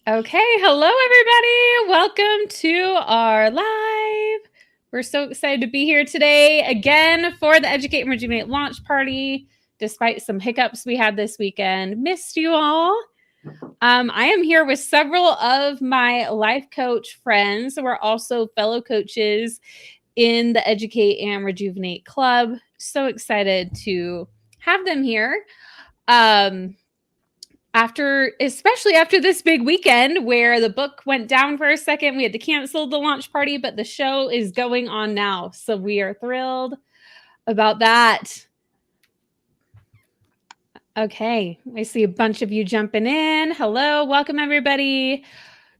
Okay, hello everybody. Welcome to our live. We're so excited to be here today again for the Educate and Rejuvenate launch party. Despite some hiccups we had this weekend, missed you all. I am here with several of my life coach friends who are also fellow coaches in the Educate and Rejuvenate Club. So excited to have them here. Especially after this big weekend where the book went down for a second, we had to cancel the launch party, but the show is going on now. So we are thrilled about that. Okay, I see a bunch of you jumping in. Hello, welcome everybody.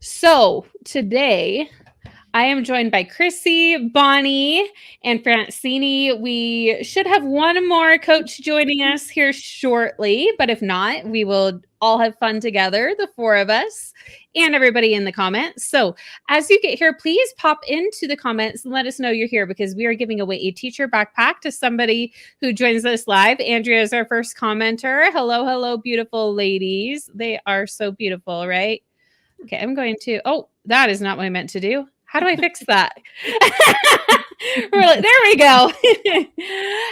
So today I am joined by Chrissy, Bonnie, and Francini. We should have one more coach joining us here shortly, but if not, we will all have fun together, the four of us, and everybody in the comments. So as you get here, please pop into the comments and let us know you're here because we are giving away a teacher backpack to somebody who joins us live. Andrea is our first commenter. Hello, hello, beautiful ladies. They are so beautiful, right? Okay, I'm going to, oh, that is not what I meant to do. How do I fix that? There we go.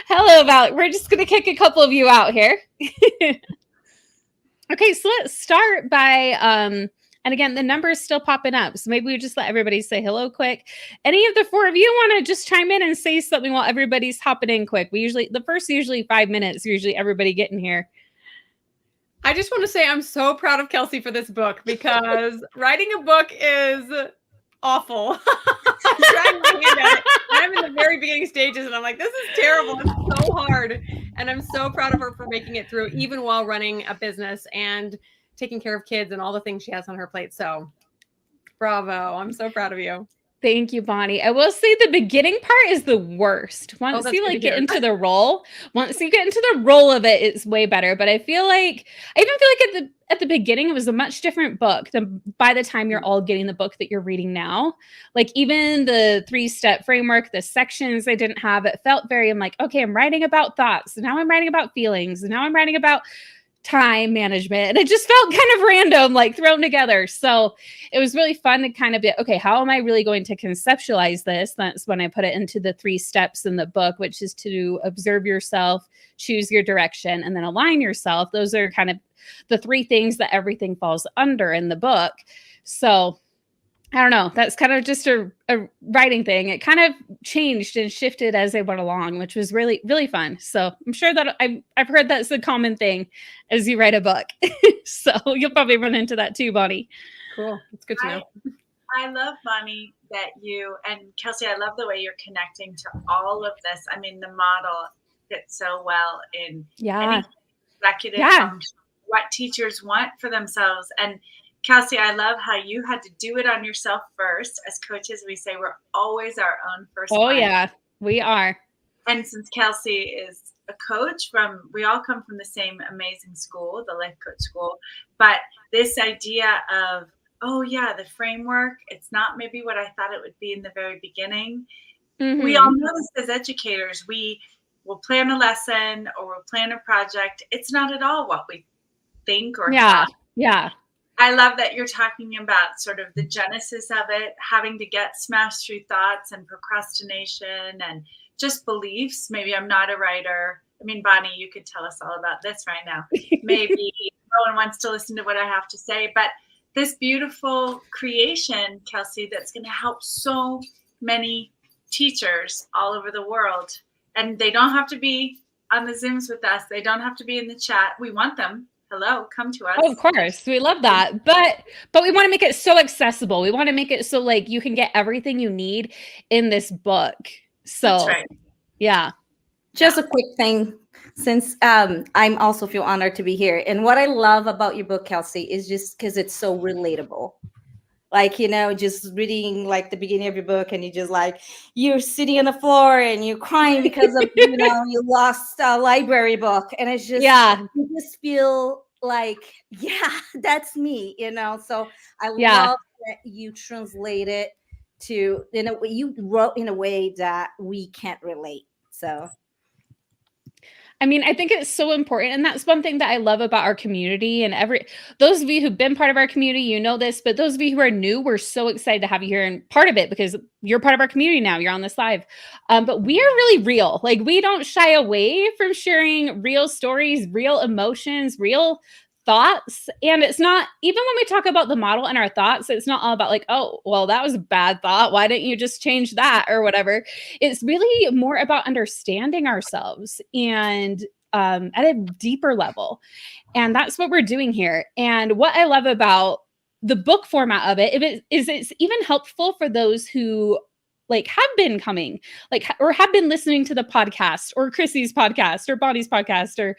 Hello, Val. We're just going to kick a couple of you out here. Okay, so let's start by, and again, the number is still popping up. So maybe we just let everybody say hello quick. Any of the four of you want to just chime in and say something while everybody's hopping in quick? The first 5 minutes, usually everybody getting here. I just want to say I'm so proud of Kelsey for this book because writing a book is awful. I'm trying my hand at it. I'm in the very beginning stages and I'm like, this is terrible. It's so hard. And I'm so proud of her for making it through, even while running a business and taking care of kids and all the things she has on her plate. So bravo. I'm so proud of you. Thank you, Bonnie. I will say the beginning part is the worst. Once you get into the role, once you get into the role of it, it's way better. But I even feel like at the beginning, it was a much different book than by the time you're all getting the book that you're reading now. Like even the 3-step framework, the sections I didn't have, it felt very, I'm like, okay, I'm writing about thoughts. And now I'm writing about feelings. And now I'm writing about time management, and it just felt kind of random, like thrown together. So it was really fun to kind of be, okay, how am I really going to conceptualize this? That's when I put it into the 3 steps in the book, which is to observe yourself, choose your direction, and then align yourself. Those are kind of the 3 things that everything falls under in the book. So I don't know. That's kind of just a writing thing. It kind of changed and shifted as they went along, which was really, really fun. So I'm sure that I've heard that's a common thing as you write a book. So you'll probably run into that too, Bonnie. Cool. It's good to know. I love, Bonnie, that you, and Kelsey, I love the way you're connecting to all of this. I mean, the model fits so well in any executive function, what teachers want for themselves. And Kelsey, I love how you had to do it on yourself first. As coaches, we say we're always our own first client. Yeah, we are. And since Kelsey is a coach we all come from the same amazing school, the Life Coach School. But this idea of, oh yeah, the framework, it's not maybe what I thought it would be in the very beginning. Mm-hmm. We all know this as educators. We will plan a lesson or we'll plan a project. It's not at all what we think or thought. Yeah. I love that you're talking about sort of the genesis of it, having to get smashed through thoughts and procrastination and just beliefs. Maybe I'm not a writer. I mean, Bonnie, you could tell us all about this right now. Maybe no one wants to listen to what I have to say, but this beautiful creation, Kelsey, that's going to help so many teachers all over the world. And they don't have to be on the Zooms with us. They don't have to be in the chat. We want them. Hello, come to us. Oh, of course. We love that. But we want to make it so accessible. We want to make it so like you can get everything you need in this book. So that's right. Yeah. Just a quick thing, since I'm also feel honored to be here. And what I love about your book, Kelsey, is just because it's so relatable. Like, just reading like the beginning of your book and you're sitting on the floor and you're crying because of, you lost a library book. And it's just, you just feel like, yeah, that's me, So I love that you translate it to, you wrote in a way that we can't relate. So I mean, I think it's so important. And that's one thing that I love about our community. And those of you who've been part of our community, you know this, but those of you who are new, we're so excited to have you here and part of it because you're part of our community now. You're on this live. But we are really real. Like, we don't shy away from sharing real stories, real emotions, real thoughts. And it's not, even when we talk about the model and our thoughts, it's not all about like, oh, well, that was a bad thought. Why didn't you just change that or whatever? It's really more about understanding ourselves and at a deeper level. And that's what we're doing here. And what I love about the book format of it is it's even helpful for those who like have been coming, like, or have been listening to the podcast or Chrissy's podcast or Bonnie's podcast or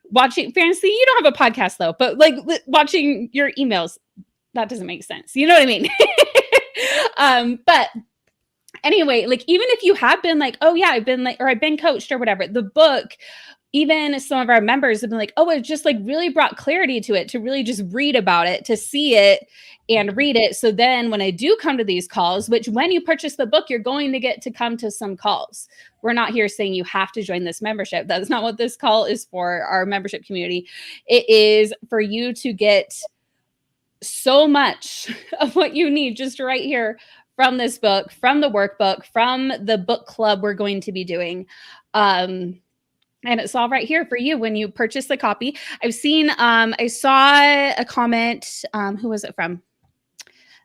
watching Fantasy. You don't have a podcast though, but like watching your emails, that doesn't make sense. You know what I mean? But anyway, like, even if you have been like, oh yeah, I've been coached or whatever, the book, even some of our members have been like, oh, it just like really brought clarity to it, to really just read about it, to see it and read it. So then when I do come to these calls, which when you purchase the book, you're going to get to come to some calls. We're not here saying you have to join this membership. That's not what this call is for, our membership community. It is for you to get so much of what you need just right here from this book, from the workbook, from the book club we're going to be doing. And it's all right here for you when you purchase the copy. I've seen, I saw a comment, who was it from?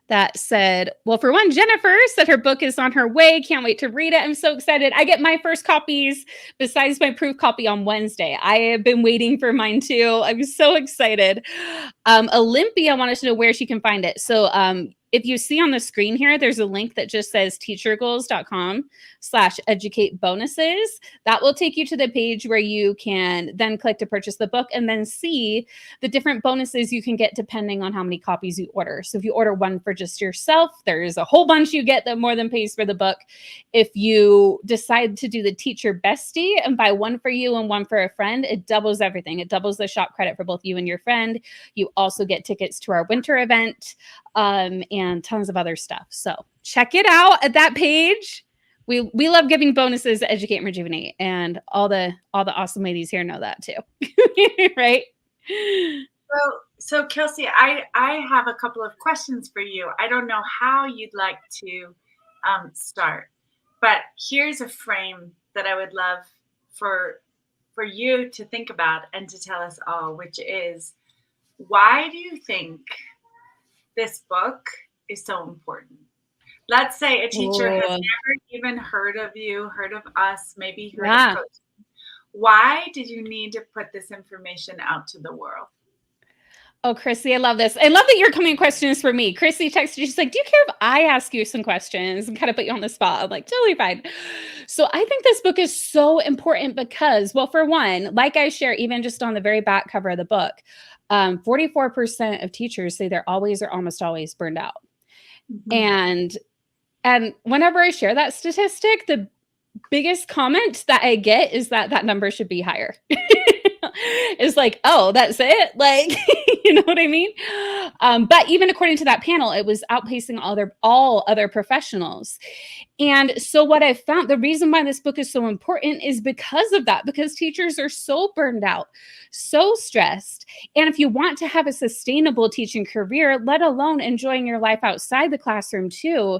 That said, well, for one, Jennifer said her book is on her way. Can't wait to read it. I'm so excited. I get my first copies besides my proof copy on Wednesday. I have been waiting for mine too. I'm so excited. Olympia wanted to know where she can find it. So if you see on the screen here, there's a link that just says teachergoals.com/educate bonuses. That will take you to the page where you can then click to purchase the book and then see the different bonuses you can get depending on how many copies you order. So if you order one for just yourself, there's a whole bunch you get that more than pays for the book. If you decide to do the teacher bestie and buy one for you and one for a friend, it doubles everything. It doubles the shop credit for both you and your friend. You also get tickets to our winter event. And tons of other stuff. So check it out at that page. We love giving bonuses to Educate and Rejuvenate, and all the awesome ladies here know that too. Right? So Kelsey, I have a couple of questions for you. I don't know how you'd like to start, but here's a frame that I would love for you to think about and to tell us all, which is, why do you think this book is so important? Let's say a teacher has never even heard of you, heard of us, maybe heard of coaching. Why did you need to put this information out to the world? Oh, Chrissy, I love this. I love that you're coming questions for me. Chrissy texted you. She's like, do you care if I ask you some questions and kind of put you on the spot? I'm like, totally fine. So I think this book is so important because, well, for one, like I share, even just on the very back cover of the book, 44% of teachers say they're always or almost always burned out. Mm-hmm. And whenever I share that statistic, the biggest comment that I get is that number should be higher. It's like, oh, that's it? Like, you know what I mean? But even according to that panel, it was outpacing all other professionals. And so what I found, the reason why this book is so important is because of that, because teachers are so burned out, so stressed. And if you want to have a sustainable teaching career, let alone enjoying your life outside the classroom too,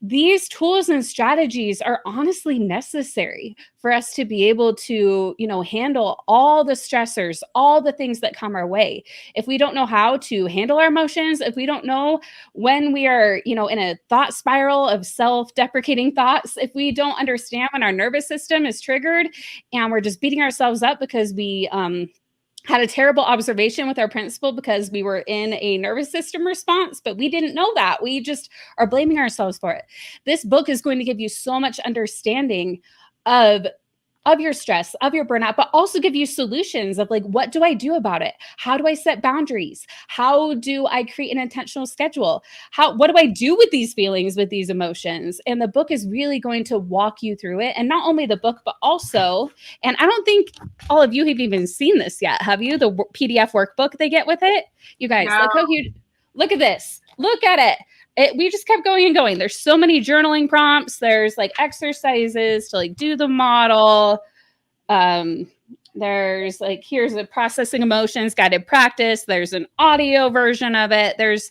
these tools and strategies are honestly necessary for us to be able to, handle all the stressors, all the things that come our way. If we don't know how to handle our emotions, if we don't know when we are, in a thought spiral of self-deprecating thoughts, if we don't understand when our nervous system is triggered and we're just beating ourselves up because we, had a terrible observation with our principal because we were in a nervous system response, but we didn't know that. We just are blaming ourselves for it. This book is going to give you so much understanding of your stress, of your burnout, but also give you solutions of like, what do I do about it? How do I set boundaries? How do I create an intentional schedule? What do I do with these feelings, with these emotions? And the book is really going to walk you through it. And not only the book, but also, and I don't think all of you have even seen this yet, have you? The PDF workbook they get with it? You guys, no. Look how huge, look at this. Look at it. We just kept going and going. There's so many journaling prompts. There's like exercises to like do the model. There's like, here's a processing emotions guided practice. There's an audio version of it. There's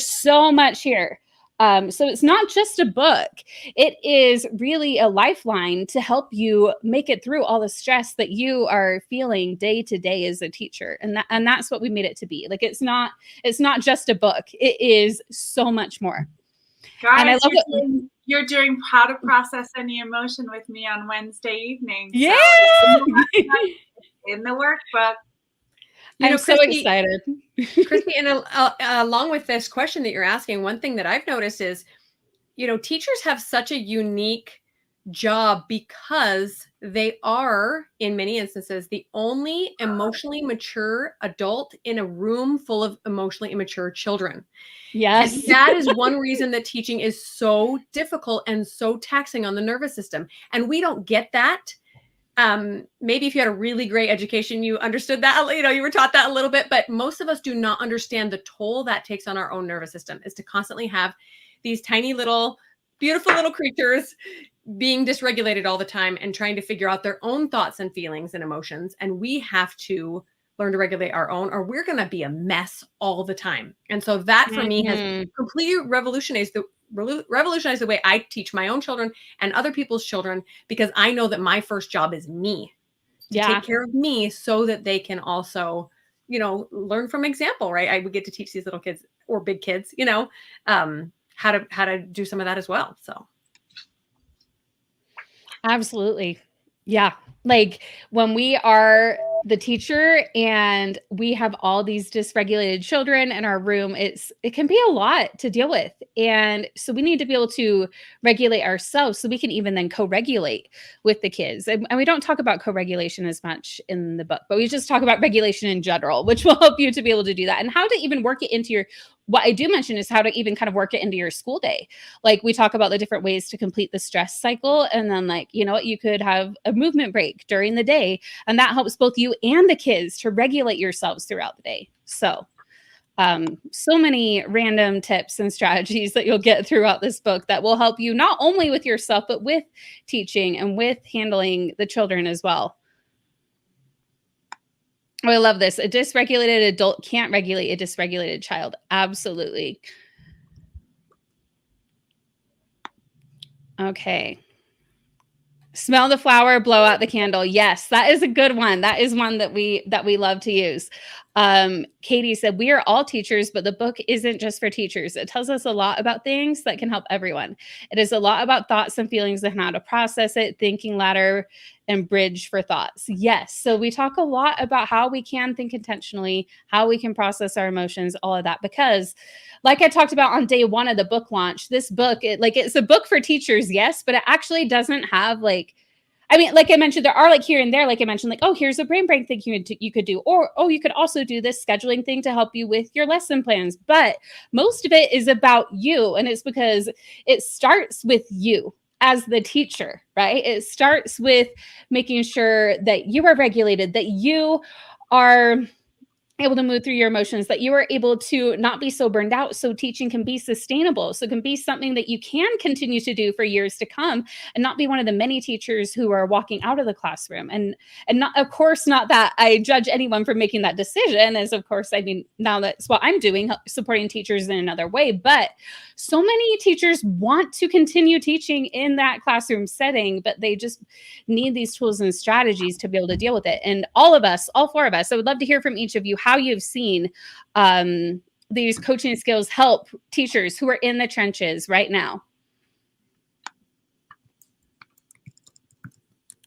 so much here. So it's not just a book. It is really a lifeline to help you make it through all the stress that you are feeling day to day as a teacher. And that's what we made it to be. Like, it's not just a book. It is so much more. Guys, and I love you're doing how to process any emotion with me on Wednesday evening. Yeah. So in the workbook. I'm so excited. Christy, and along with this question that you're asking, one thing that I've noticed is, teachers have such a unique job because they are, in many instances, the only emotionally mature adult in a room full of emotionally immature children. Yes. And that is one reason that teaching is so difficult and so taxing on the nervous system. And we don't get that. Maybe if you had a really great education, you understood that, you were taught that a little bit, but most of us do not understand the toll that takes on our own nervous system, is to constantly have these tiny little, beautiful little creatures being dysregulated all the time and trying to figure out their own thoughts and feelings and emotions. And we have to learn to regulate our own, or we're going to be a mess all the time. And so that for me has completely revolutionized the way I teach my own children and other people's children, because I know that my first job is me, to take care of me, so that they can also, learn from example, right? I would get to teach these little kids, or big kids, how to do some of that as well. So. Absolutely. Yeah. Like, when we are the teacher and we have all these dysregulated children in our room, it can be a lot to deal with. And so we need to be able to regulate ourselves so we can even then co-regulate with the kids. And we don't talk about co-regulation as much in the book, but we just talk about regulation in general, which will help you to be able to do that, and how to even work it into what I do mention is how to even kind of work it into your school day. Like, we talk about the different ways to complete the stress cycle. And then, like, you could have a movement break during the day, and that helps both you and the kids to regulate yourselves throughout the day. So many random tips and strategies that you'll get throughout this book that will help you not only with yourself, but with teaching and with handling the children as well. Oh, I love this. A dysregulated adult can't regulate a dysregulated child. Absolutely. Okay. Smell the flower, blow out the candle. Yes, that is a good one. That is one that we love to use. Katie said, we are all teachers, but the book isn't just for teachers. It tells us a lot about things that can help everyone. It is a lot about thoughts and feelings and how to process it, thinking ladder and bridge for thoughts. Yes. So we talk a lot about how we can think intentionally, how we can process our emotions, all of that, because like I talked about on day one of the book launch, this book, it's a book for teachers. Yes. But it actually doesn't have like I mentioned, there are like here and there, like I mentioned, like, oh, here's a brain break thing you could do. Or, oh, you could also do this scheduling thing to help you with your lesson plans. But most of it is about you. And it's because it starts with you as the teacher, right? It starts with making sure that you are regulated, that you are able to move through your emotions, that you are able to not be so burned out, so teaching can be sustainable, so it can be something that you can continue to do for years to come, and not be one of the many teachers who are walking out of the classroom. And not, of course, not that I judge anyone for making that decision, as of course, now that's what I'm doing, supporting teachers in another way. But so many teachers want to continue teaching in that classroom setting, but they just need these tools and strategies to be able to deal with it. And all four of us, I would love to hear from each of you how you've seen these coaching skills help teachers who are in the trenches right now.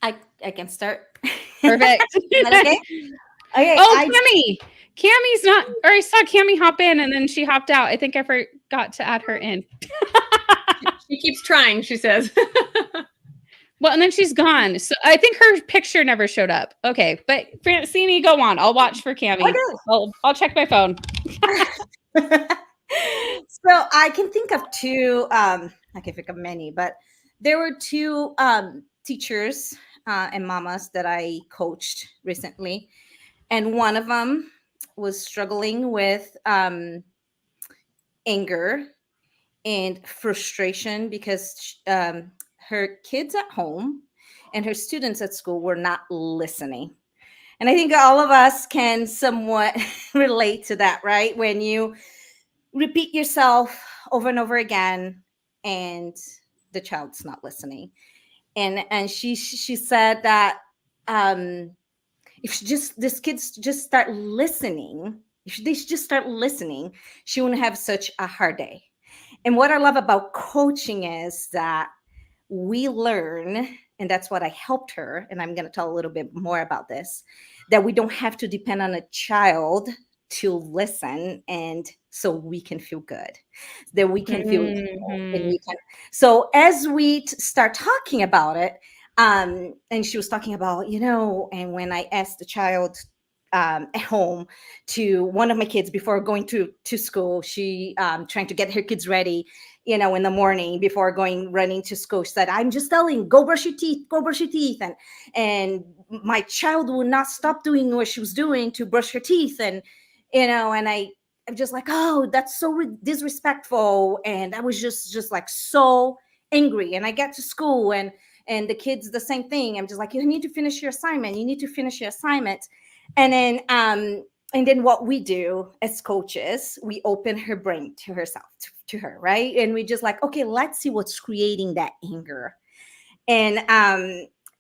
I can start. Perfect. Okay. Okay. Oh, Cammie's not, or I saw Cammie hop in and then she hopped out. I think I forgot to add her in. She keeps trying, she says. Well, and then she's gone. So I think her picture never showed up. Okay, but Francine, go on. I'll watch for Cammie. Okay. I'll check my phone. So I can think of two, I can think of many, but there were two teachers and mamas that I coached recently. And one of them was struggling with anger and frustration because her kids at home and her students at school were not listening. And I think all of us can somewhat relate to that, right? When you repeat yourself over and over again and the child's not listening. And she said that if this kids just start listening, if they just start listening, she wouldn't have such a hard day. And what I love about coaching is that we learn, and that's what I helped her, and I'm going to tell a little bit more about this, that we don't have to depend on a child to listen, and so we can feel good, that we can feel and we can. So as we start talking about it, and she was talking about, and when I asked the child at home, to one of my kids before going to school, she trying to get her kids ready, in the morning before running to school. She said, I'm just telling, go brush your teeth. And my child would not stop doing what she was doing to brush her teeth. And, and I'm just like, oh, that's so disrespectful. And I was just like so angry. And I get to school and the kids, the same thing. I'm just like, you need to finish your assignment. And then what we do as coaches, we open her brain to herself, to her, right? And we just like, okay, let's see what's creating that anger. And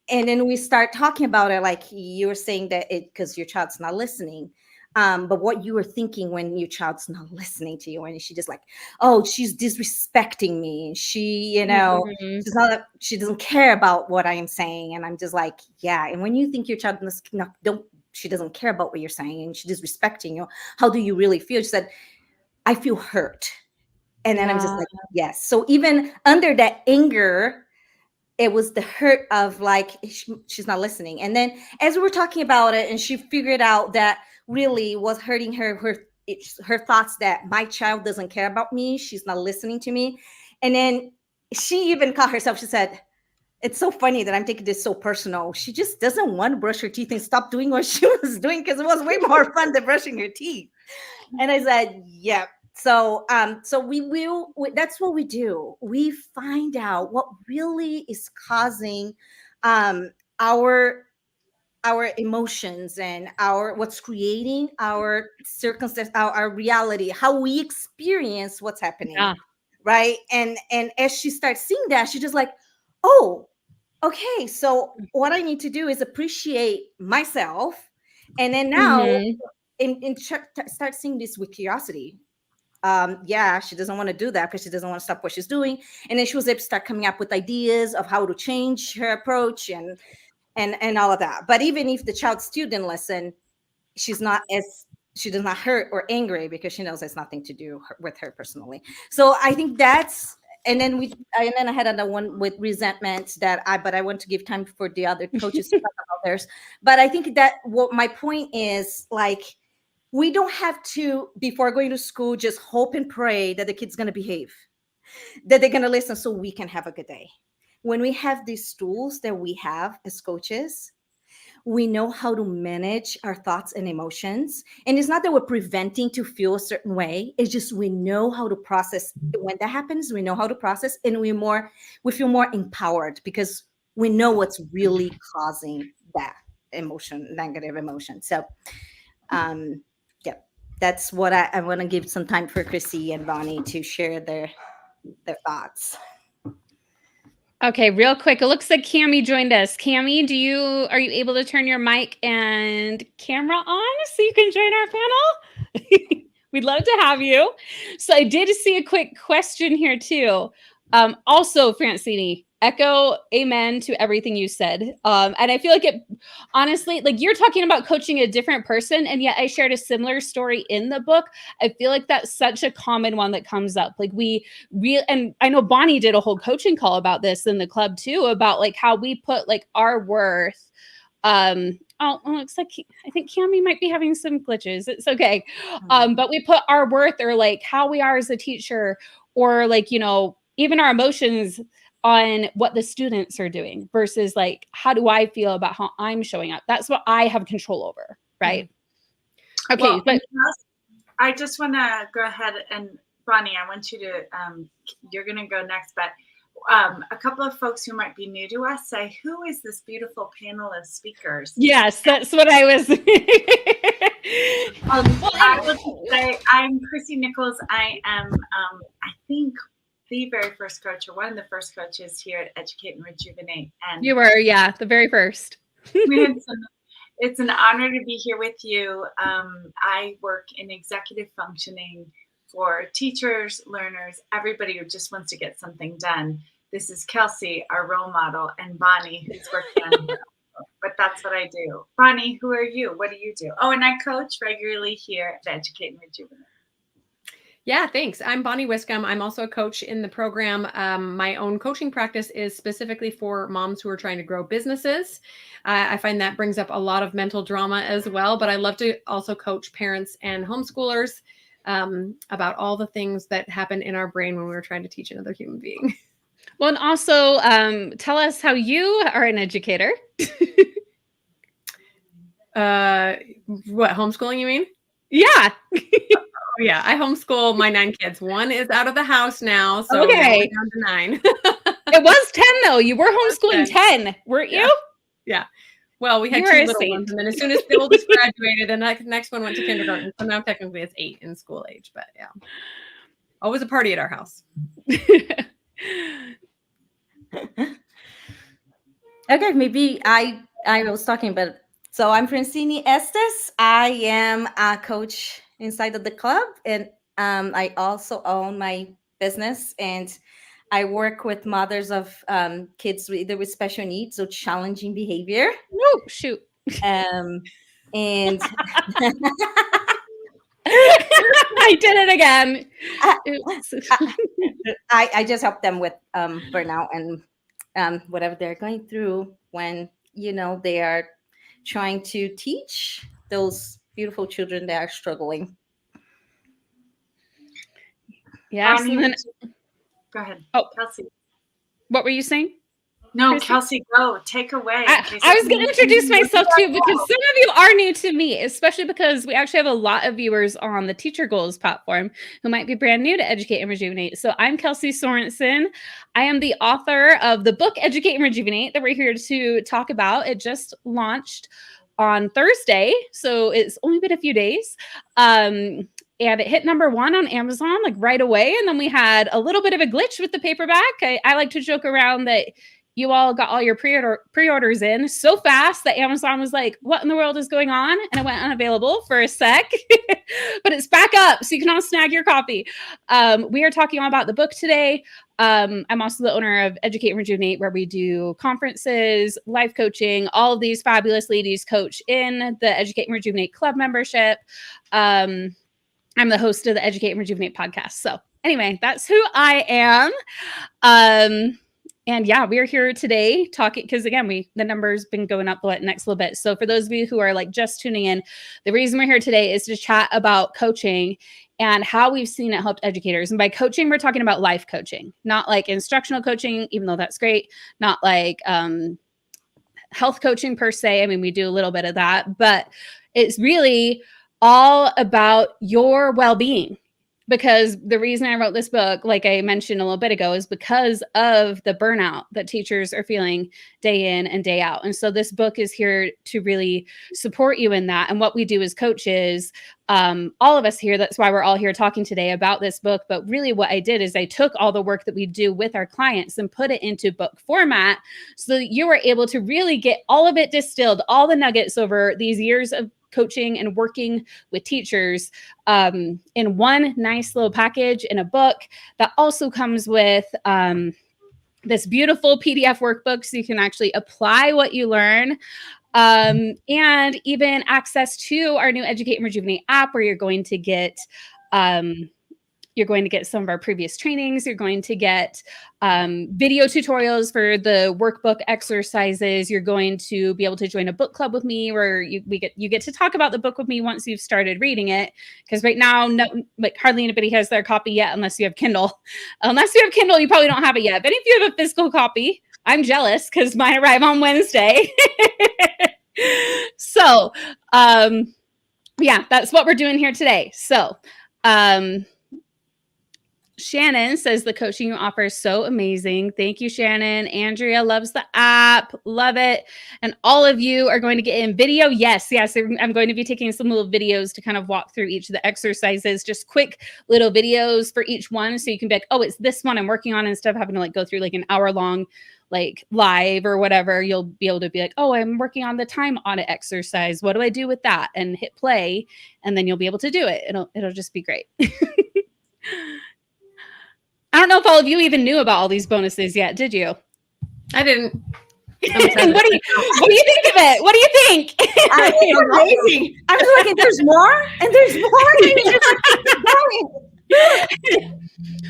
then we start talking about it, like you were saying, that because your child's not listening. But what you were thinking when your child's not listening to you, and she just like, oh, she's disrespecting me. She, she doesn't care about what I am saying. And I'm just like, yeah. And when you think your child she doesn't care about what you're saying and she's disrespecting you, how do you really feel? She said, I feel hurt. And then I'm just like, yes. So even under that anger, it was the hurt of like, she's not listening. And then as we were talking about it, and she figured out that really was hurting her thoughts that my child doesn't care about me. She's not listening to me. And then she even caught herself. She said, it's so funny that I'm taking this so personal. She just doesn't want to brush her teeth and stop doing what she was doing because it was way more fun than brushing her teeth. And I said, yeah. So that's what we do. We find out what really is causing our emotions and what's creating our circumstance, our reality, how we experience what's happening. Yeah. Right. And as she starts seeing that, she's just like, oh, okay, so what I need to do is appreciate myself, and then now start seeing this with curiosity. She doesn't want to do that because she doesn't want to stop what she's doing, and then she was able to start coming up with ideas of how to change her approach and all of that. But even if the child still didn't listen, she does not hurt or angry because she knows it's nothing to do with her personally. So I think that's. And then I had another one with resentment but I want to give time for the other coaches to talk about theirs. But I think that what my point is, like, we don't have to, before going to school, just hope and pray that the kid's going to behave, that they're going to listen so we can have a good day. When we have these tools that we have as coaches, we know how to manage our thoughts and emotions. And it's not that we're preventing to feel a certain way. It's just we know how to process. When that happens, we know how to process, and we feel more empowered because we know what's really causing that negative emotion. So, that's what I want to give some time for Chrissy and Bonnie to share their thoughts. Okay, real quick. It looks like Cami joined us. Cami, are you able to turn your mic and camera on so you can join our panel? We'd love to have you. So I did see a quick question here too. Also, Francini, echo amen to everything you said. And I feel like it, honestly, like you're talking about coaching a different person, and yet I shared a similar story in the book. I feel like that's such a common one that comes up. Like and I know Bonnie did a whole coaching call about this in the club too, about like how we put like our worth. Looks like I think Cami might be having some glitches. It's okay. But we put our worth, or like how we are as a teacher, or like, even our emotions on what the students are doing versus like, how do I feel about how I'm showing up? That's what I have control over. Right. Okay. Well, but I just want to go ahead and Bonnie, I want you to, you're going to go next, but a couple of folks who might be new to us say, who is this beautiful panel of speakers? Yes, that's what I was. I will just say, I'm Chrissy Nichols. I am, I think, the very first coach, or one of the first coaches here at Educate and Rejuvenate. And you were, yeah, the very first. It's an honor to be here with you. I work in executive functioning for teachers, learners, everybody who just wants to get something done. This is Kelsey, our role model, and Bonnie, who's working on it. But that's what I do. Bonnie, who are you? What do you do? Oh, and I coach regularly here at Educate and Rejuvenate. Yeah, thanks. I'm Bonnie Wiscombe. I'm also a coach in the program. My own coaching practice is specifically for moms who are trying to grow businesses. I find that brings up a lot of mental drama as well, but I love to also coach parents and homeschoolers about all the things that happen in our brain when we're trying to teach another human being. Well, and also tell us how you are an educator. What, homeschooling, you mean? Yeah. Oh, yeah, I homeschool my 9 kids. One is out of the house now, so Okay. now we're down to 9. It was 10 though. You were homeschooling 10, weren't you? Yeah. Well, we had 2 little ones, and then as soon as the oldest graduated, the next one went to kindergarten. So now technically it's 8 in school age, but yeah, always a party at our house. Okay, maybe I was talking, but so I'm Francine Estes. I am a coach inside of the club, and I also own my business, and I work with mothers of kids either with special needs or challenging behavior. Oh, shoot. And I did it again. I just help them with burnout and whatever they're going through when, they are trying to teach those beautiful children that are struggling. Yes. Go ahead. Oh, Kelsey. What were you saying? No, Chrissy? Kelsey, go. Take away. I was going to introduce myself too, because some of you are new to me, especially because we actually have a lot of viewers on the Teacher Goals platform who might be brand new to Educate and Rejuvenate. So I'm Kelsey Sorensen. I am the author of the book Educate and Rejuvenate that we're here to talk about. It just launched on Thursday, so it's only been a few days. And it hit #1 on Amazon like right away. And then we had a little bit of a glitch with the paperback. I like to joke around that you all got all your pre-orders in so fast that Amazon was like, what in the world is going on? And it went unavailable for a sec, but it's back up. So you can all snag your copy. We are talking all about the book today. I'm also the owner of Educate and Rejuvenate, where we do conferences, life coaching. All of these fabulous ladies coach in the Educate and Rejuvenate Club membership. I'm the host of the Educate and Rejuvenate podcast. So anyway, that's who I am. And yeah, we are here today talking because again, the number's been going up the next little bit. So for those of you who are like just tuning in, the reason we're here today is to chat about coaching and how we've seen it helped educators. And by coaching, we're talking about life coaching, not like instructional coaching, even though that's great, not like health coaching per se. I mean, we do a little bit of that, but it's really all about your well-being. Because the reason I wrote this book, like I mentioned a little bit ago, is because of the burnout that teachers are feeling day in and day out. And so this book is here to really support you in that. And what we do as coaches, all of us here, that's why we're all here talking today about this book. But really what I did is I took all the work that we do with our clients and put it into book format so that you were able to really get all of it distilled, all the nuggets over these years of coaching and working with teachers in one nice little package in a book that also comes with this beautiful PDF workbook so you can actually apply what you learn and even access to our new Educate and Rejuvenate app where you're going to get some of our previous trainings. You're going to get video tutorials for the workbook exercises. You're going to be able to join a book club with me where you get to talk about the book with me once you've started reading it. Because right now, hardly anybody has their copy yet unless you have Kindle. Unless you have Kindle, you probably don't have it yet. But if you have a physical copy, I'm jealous because mine arrive on Wednesday. So, yeah, that's what we're doing here today. So, Shannon says the coaching you offer is so amazing. Thank you, Shannon. Andrea loves the app. Love it. And all of you are going to get in video. Yes. I'm going to be taking some little videos to kind of walk through each of the exercises, just quick little videos for each one. So you can be like, oh, it's this one I'm working on, instead of having to like go through like an hour long like live or whatever. You'll be able to be like, oh, I'm working on the time audit exercise. What do I do with that? And hit play. And then you'll be able to do it. It'll just be great. I don't know if all of you even knew about all these bonuses yet, did you? I didn't. What do you think of it? What do you think? It's amazing. I'm just like, there's more, and there's more.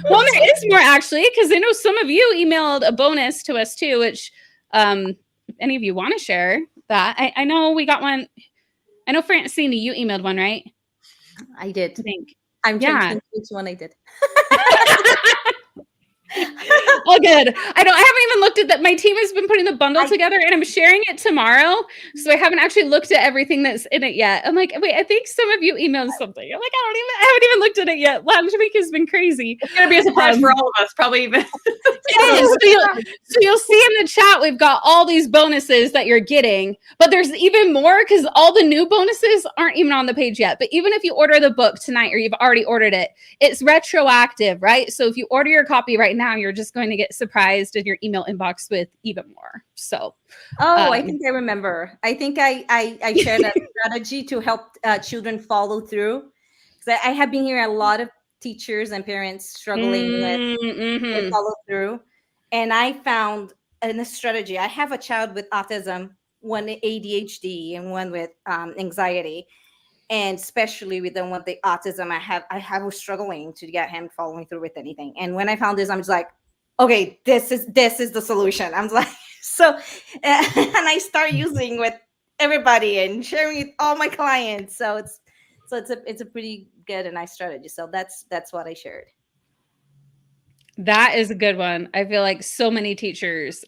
Well, there is more actually, because I know some of you emailed a bonus to us too, which if any of you want to share that. I know we got one. I know Francine, you emailed one, right? I did. I think. I'm changing which one I did. Oh, good. I haven't even looked at that. My team has been putting the bundle together, and I'm sharing it tomorrow. So I haven't actually looked at everything that's in it yet. I'm like, wait, I think some of you emailed something. I'm like, I haven't even looked at it yet. Last week has been crazy. It's gonna be a surprise for all of us, probably even. It is. So you'll see in the chat, we've got all these bonuses that you're getting, but there's even more because all the new bonuses aren't even on the page yet. But even if you order the book tonight or you've already ordered it, it's retroactive, right? So if you order your copy right now, you're just going to get surprised in your email inbox with even more. So, I think I remember. I think I shared a strategy to help children follow through, because I have been hearing a lot of teachers and parents struggling with follow through, and I found a strategy. I have a child with autism, one ADHD, and one with anxiety. And especially with the one with the autism, I was struggling to get him following through with anything. And when I found this, I'm just like, okay, this is the solution. I'm like, so, and I start using with everybody and sharing with all my clients. So it's a pretty good and nice strategy. So that's what I shared. That is a good one. I feel like so many teachers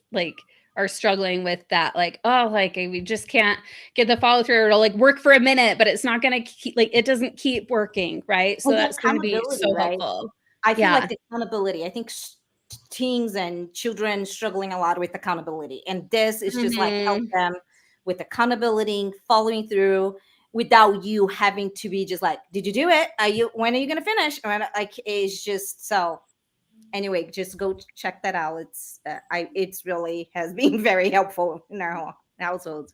are struggling with that. Like, oh, we just can't get the follow through. It'll work for a minute, but it's not going to keep, it doesn't keep working. Right. So that's going to be so helpful. I feel like the accountability, I think teens and children struggling a lot with accountability. And this is just help them with accountability, following through without you having to be just like, did you do it? When are you going to finish? It's just so. Anyway, just go check that out. It's really has been very helpful in our household.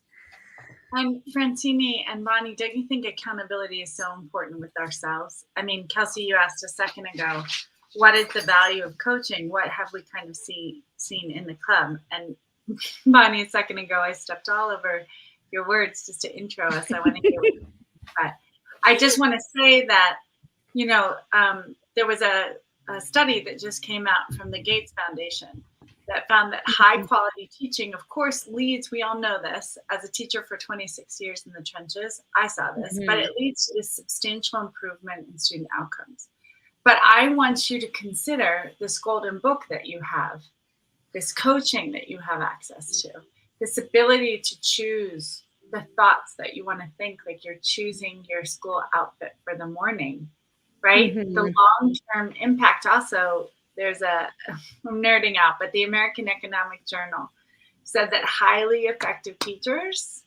And Francine and Bonnie, don't you think accountability is so important with ourselves? I mean, Kelsey, you asked a second ago, what is the value of coaching? What have we kind of seen in the club? And Bonnie, a second ago, I stepped all over your words just to intro us. I want to hear what you think. But I just want to say that, there was a study that just came out from the Gates Foundation that found that high quality teaching, of course, leads, we all know this, as a teacher for 26 years in the trenches, I saw this, but it leads to this substantial improvement in student outcomes. But I want you to consider this golden book that you have, this coaching that you have access to, this ability to choose the thoughts that you want to think, like you're choosing your school outfit for the morning, right? The long-term impact also, I'm nerding out, but the American Economic Journal said that highly effective teachers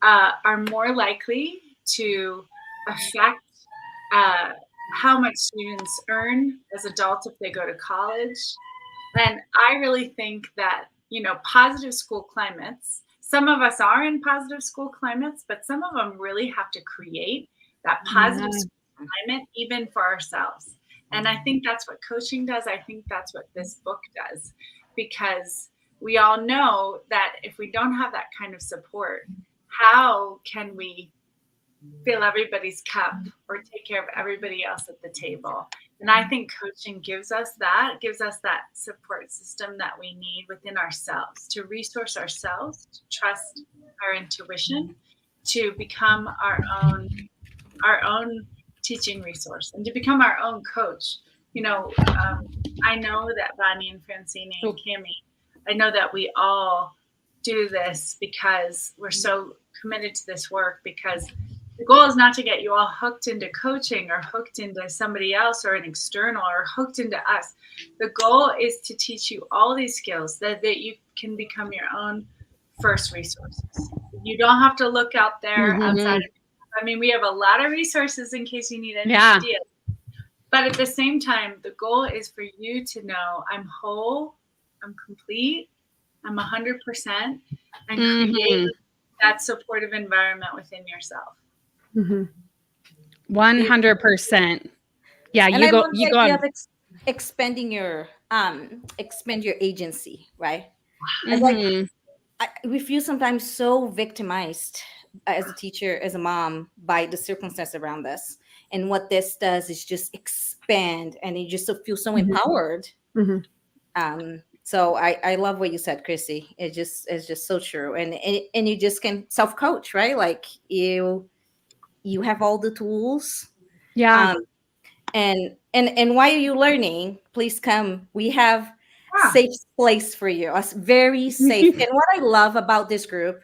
are more likely to affect how much students earn as adults if they go to college. And I really think that, positive school climates, some of us are in positive school climates, but some of them really have to create that positive school climate even for ourselves. And I think that's what coaching does. I think that's what this book does, because we all know that if we don't have that kind of support, how can we fill everybody's cup or take care of everybody else at the table? And I think coaching gives us that support system that we need within ourselves, to resource ourselves, to trust our intuition, to become our own teaching resource, and to become our own coach. I know that Bonnie and Francine and Cammie, I know that we all do this because we're so committed to this work, because The goal is not to get you all hooked into coaching or hooked into somebody else or an external or hooked into us. The goal is to teach you all these skills that you can become your own first resources. You don't have to look out there outside of, I mean, we have a lot of resources in case you need any ideas. But at the same time, the goal is for you to know I'm whole, I'm complete, I'm 100%, and create that supportive environment within yourself. 100%. Yeah, and you go on. Expand your agency, right? Like, we feel sometimes so victimized as a teacher, as a mom, by the circumstance around us. And what this does is just expand, and you just feel so empowered. So I love what you said, Chrissy. It's just so true. And you just can self-coach, right? Like you have all the tools. Yeah. And while you're learning, please come. We have safe place for you. Us very safe. And what I love about this group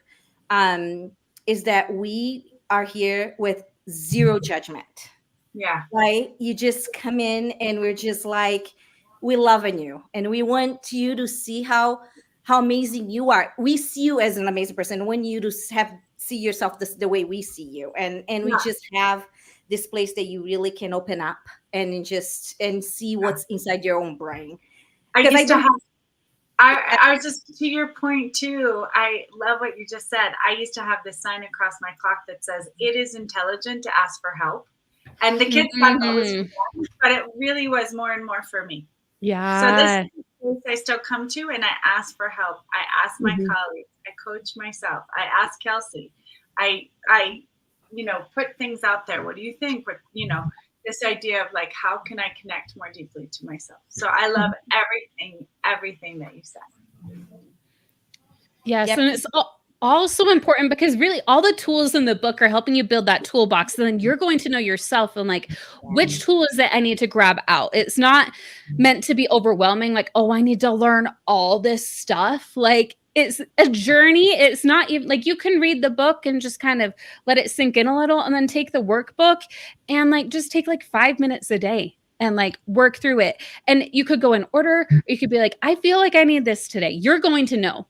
is that we are here with zero judgment. Yeah. Right? You just come in and we're just like, we love you. And we want you to see how amazing you are. We see you as an amazing person. When you to see yourself the way we see you. And we just have this place that you really can open up and see what's inside your own brain. I was just, to your point too, I love what you just said. I used to have this sign across my clock that says, it is intelligent to ask for help. And the kids thought that was fun, but it really was more and more for me. Yeah. So this is the place I still come to, and I ask for help. I ask my colleagues. I coach myself. I ask Kelsey. I put things out there. What do you think? But, this idea of like, how can I connect more deeply to myself? So I love everything that you said. Yes. Yep. And it's also important because really all the tools in the book are helping you build that toolbox. And then you're going to know yourself and like, which tool is it I need to grab out? It's not meant to be overwhelming. Like, oh, I need to learn all this stuff. Like, it's a journey. It's not even like you can read the book and just kind of let it sink in a little and then take the workbook and like just take like 5 minutes a day and like work through it. And you could go in order, or you could be like, I feel like I need this today. You're going to know.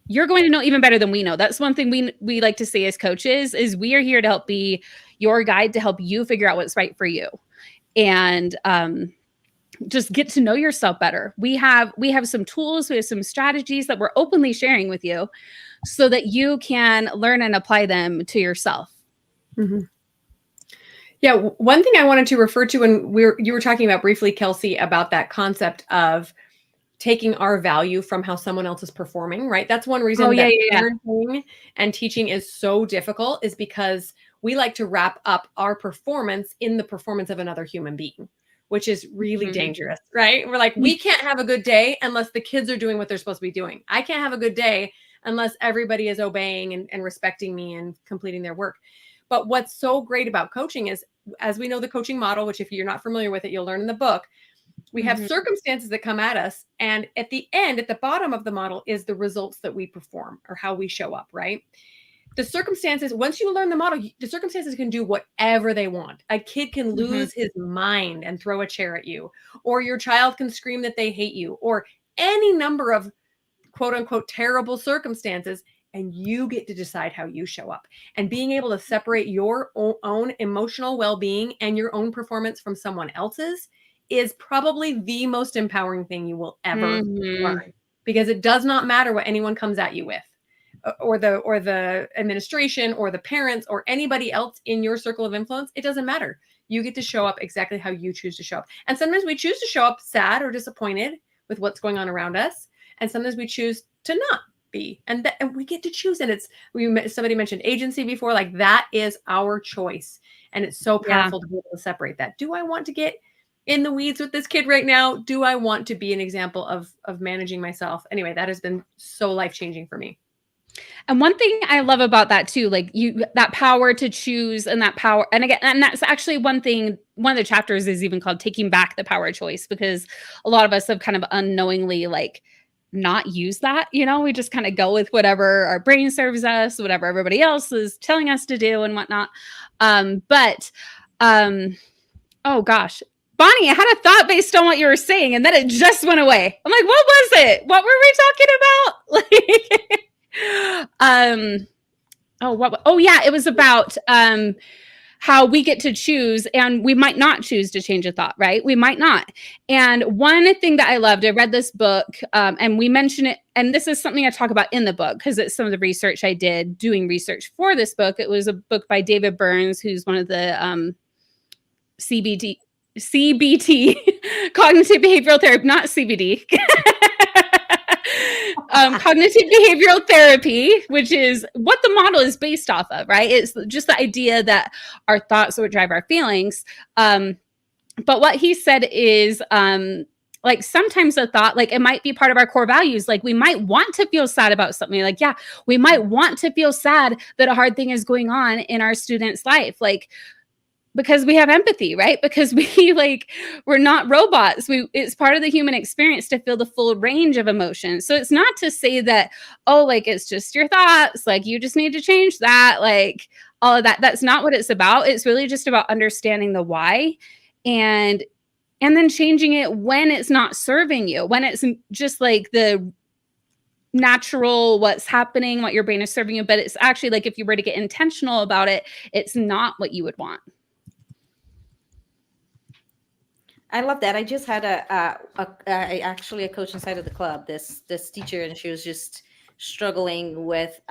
You're going to know even better than we know. That's one thing we like to say as coaches is we are here to help be your guide to help you figure out what's right for you. And just get to know yourself better. We have some tools, we have some strategies that we're openly sharing with you so that you can learn and apply them to yourself. Yeah. One thing I wanted to refer to when you were talking about briefly, Kelsey, about that concept of taking our value from how someone else is performing, right? That's one reason parenting and teaching is so difficult, is because we like to wrap up our performance in the performance of another human being, which is really dangerous, right? We're like, we can't have a good day unless the kids are doing what they're supposed to be doing. I can't have a good day unless everybody is obeying and respecting me and completing their work. But what's so great about coaching is, as we know the coaching model, which if you're not familiar with it, you'll learn in the book, we have circumstances that come at us. And at the end, at the bottom of the model is the results that we perform or how we show up, right? The circumstances, once you learn the model, the circumstances can do whatever they want. A kid can lose his mind and throw a chair at you, or your child can scream that they hate you, or any number of quote unquote terrible circumstances. And you get to decide how you show up. And being able to separate your own emotional well-being and your own performance from someone else's is probably the most empowering thing you will ever learn, because it does not matter what anyone comes at you with, or the administration or the parents or anybody else in your circle of influence. It doesn't matter. You get to show up exactly how you choose to show up. And sometimes we choose to show up sad or disappointed with what's going on around us. And sometimes we choose to not be, and we get to choose. And somebody mentioned agency before, like that is our choice. And it's so powerful to be able to separate that. Do I want to get in the weeds with this kid right now? Do I want to be an example of managing myself? Anyway, that has been so life-changing for me. And one thing I love about that too, like that power to choose and that power. And again, and that's actually one thing, one of the chapters is even called Taking Back the Power of Choice, because a lot of us have kind of unknowingly like not use that. We just kind of go with whatever our brain serves us, whatever everybody else is telling us to do and whatnot. Oh gosh, Bonnie, I had a thought based on what you were saying, and then it just went away. I'm like, what was it? What were we talking about? Oh yeah, it was about how we get to choose, and we might not choose to change a thought, right? We might not. And one thing that I loved, I read this book, and we mention it, and this is something I talk about in the book because it's some of the research I did doing research for this book. It was a book by David Burns, who's one of the CBT, cognitive behavioral therapy, not CBD. Cognitive behavioral therapy, which is what the model is based off of, right? It's just the idea that our thoughts would drive our feelings. But what he said is, like sometimes a thought, like it might be part of our core values. Like we might want to feel sad about something. Like, yeah, we might want to feel sad that a hard thing is going on in our student's life. Like, because we have empathy, right? Because we're not robots. It's part of the human experience to feel the full range of emotions. So it's not to say that, oh, like it's just your thoughts, like you just need to change that, like all of that. That's not what it's about. It's really just about understanding the why and then changing it when it's not serving you, when it's just like the natural, what's happening, what your brain is serving you. But it's actually like, if you were to get intentional about it, it's not what you would want. I love that. I just had actually a coach inside of the club, this teacher, and she was just struggling with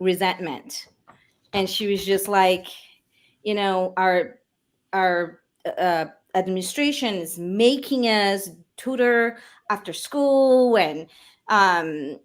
resentment. And she was just like, our administration is making us tutor after school, and I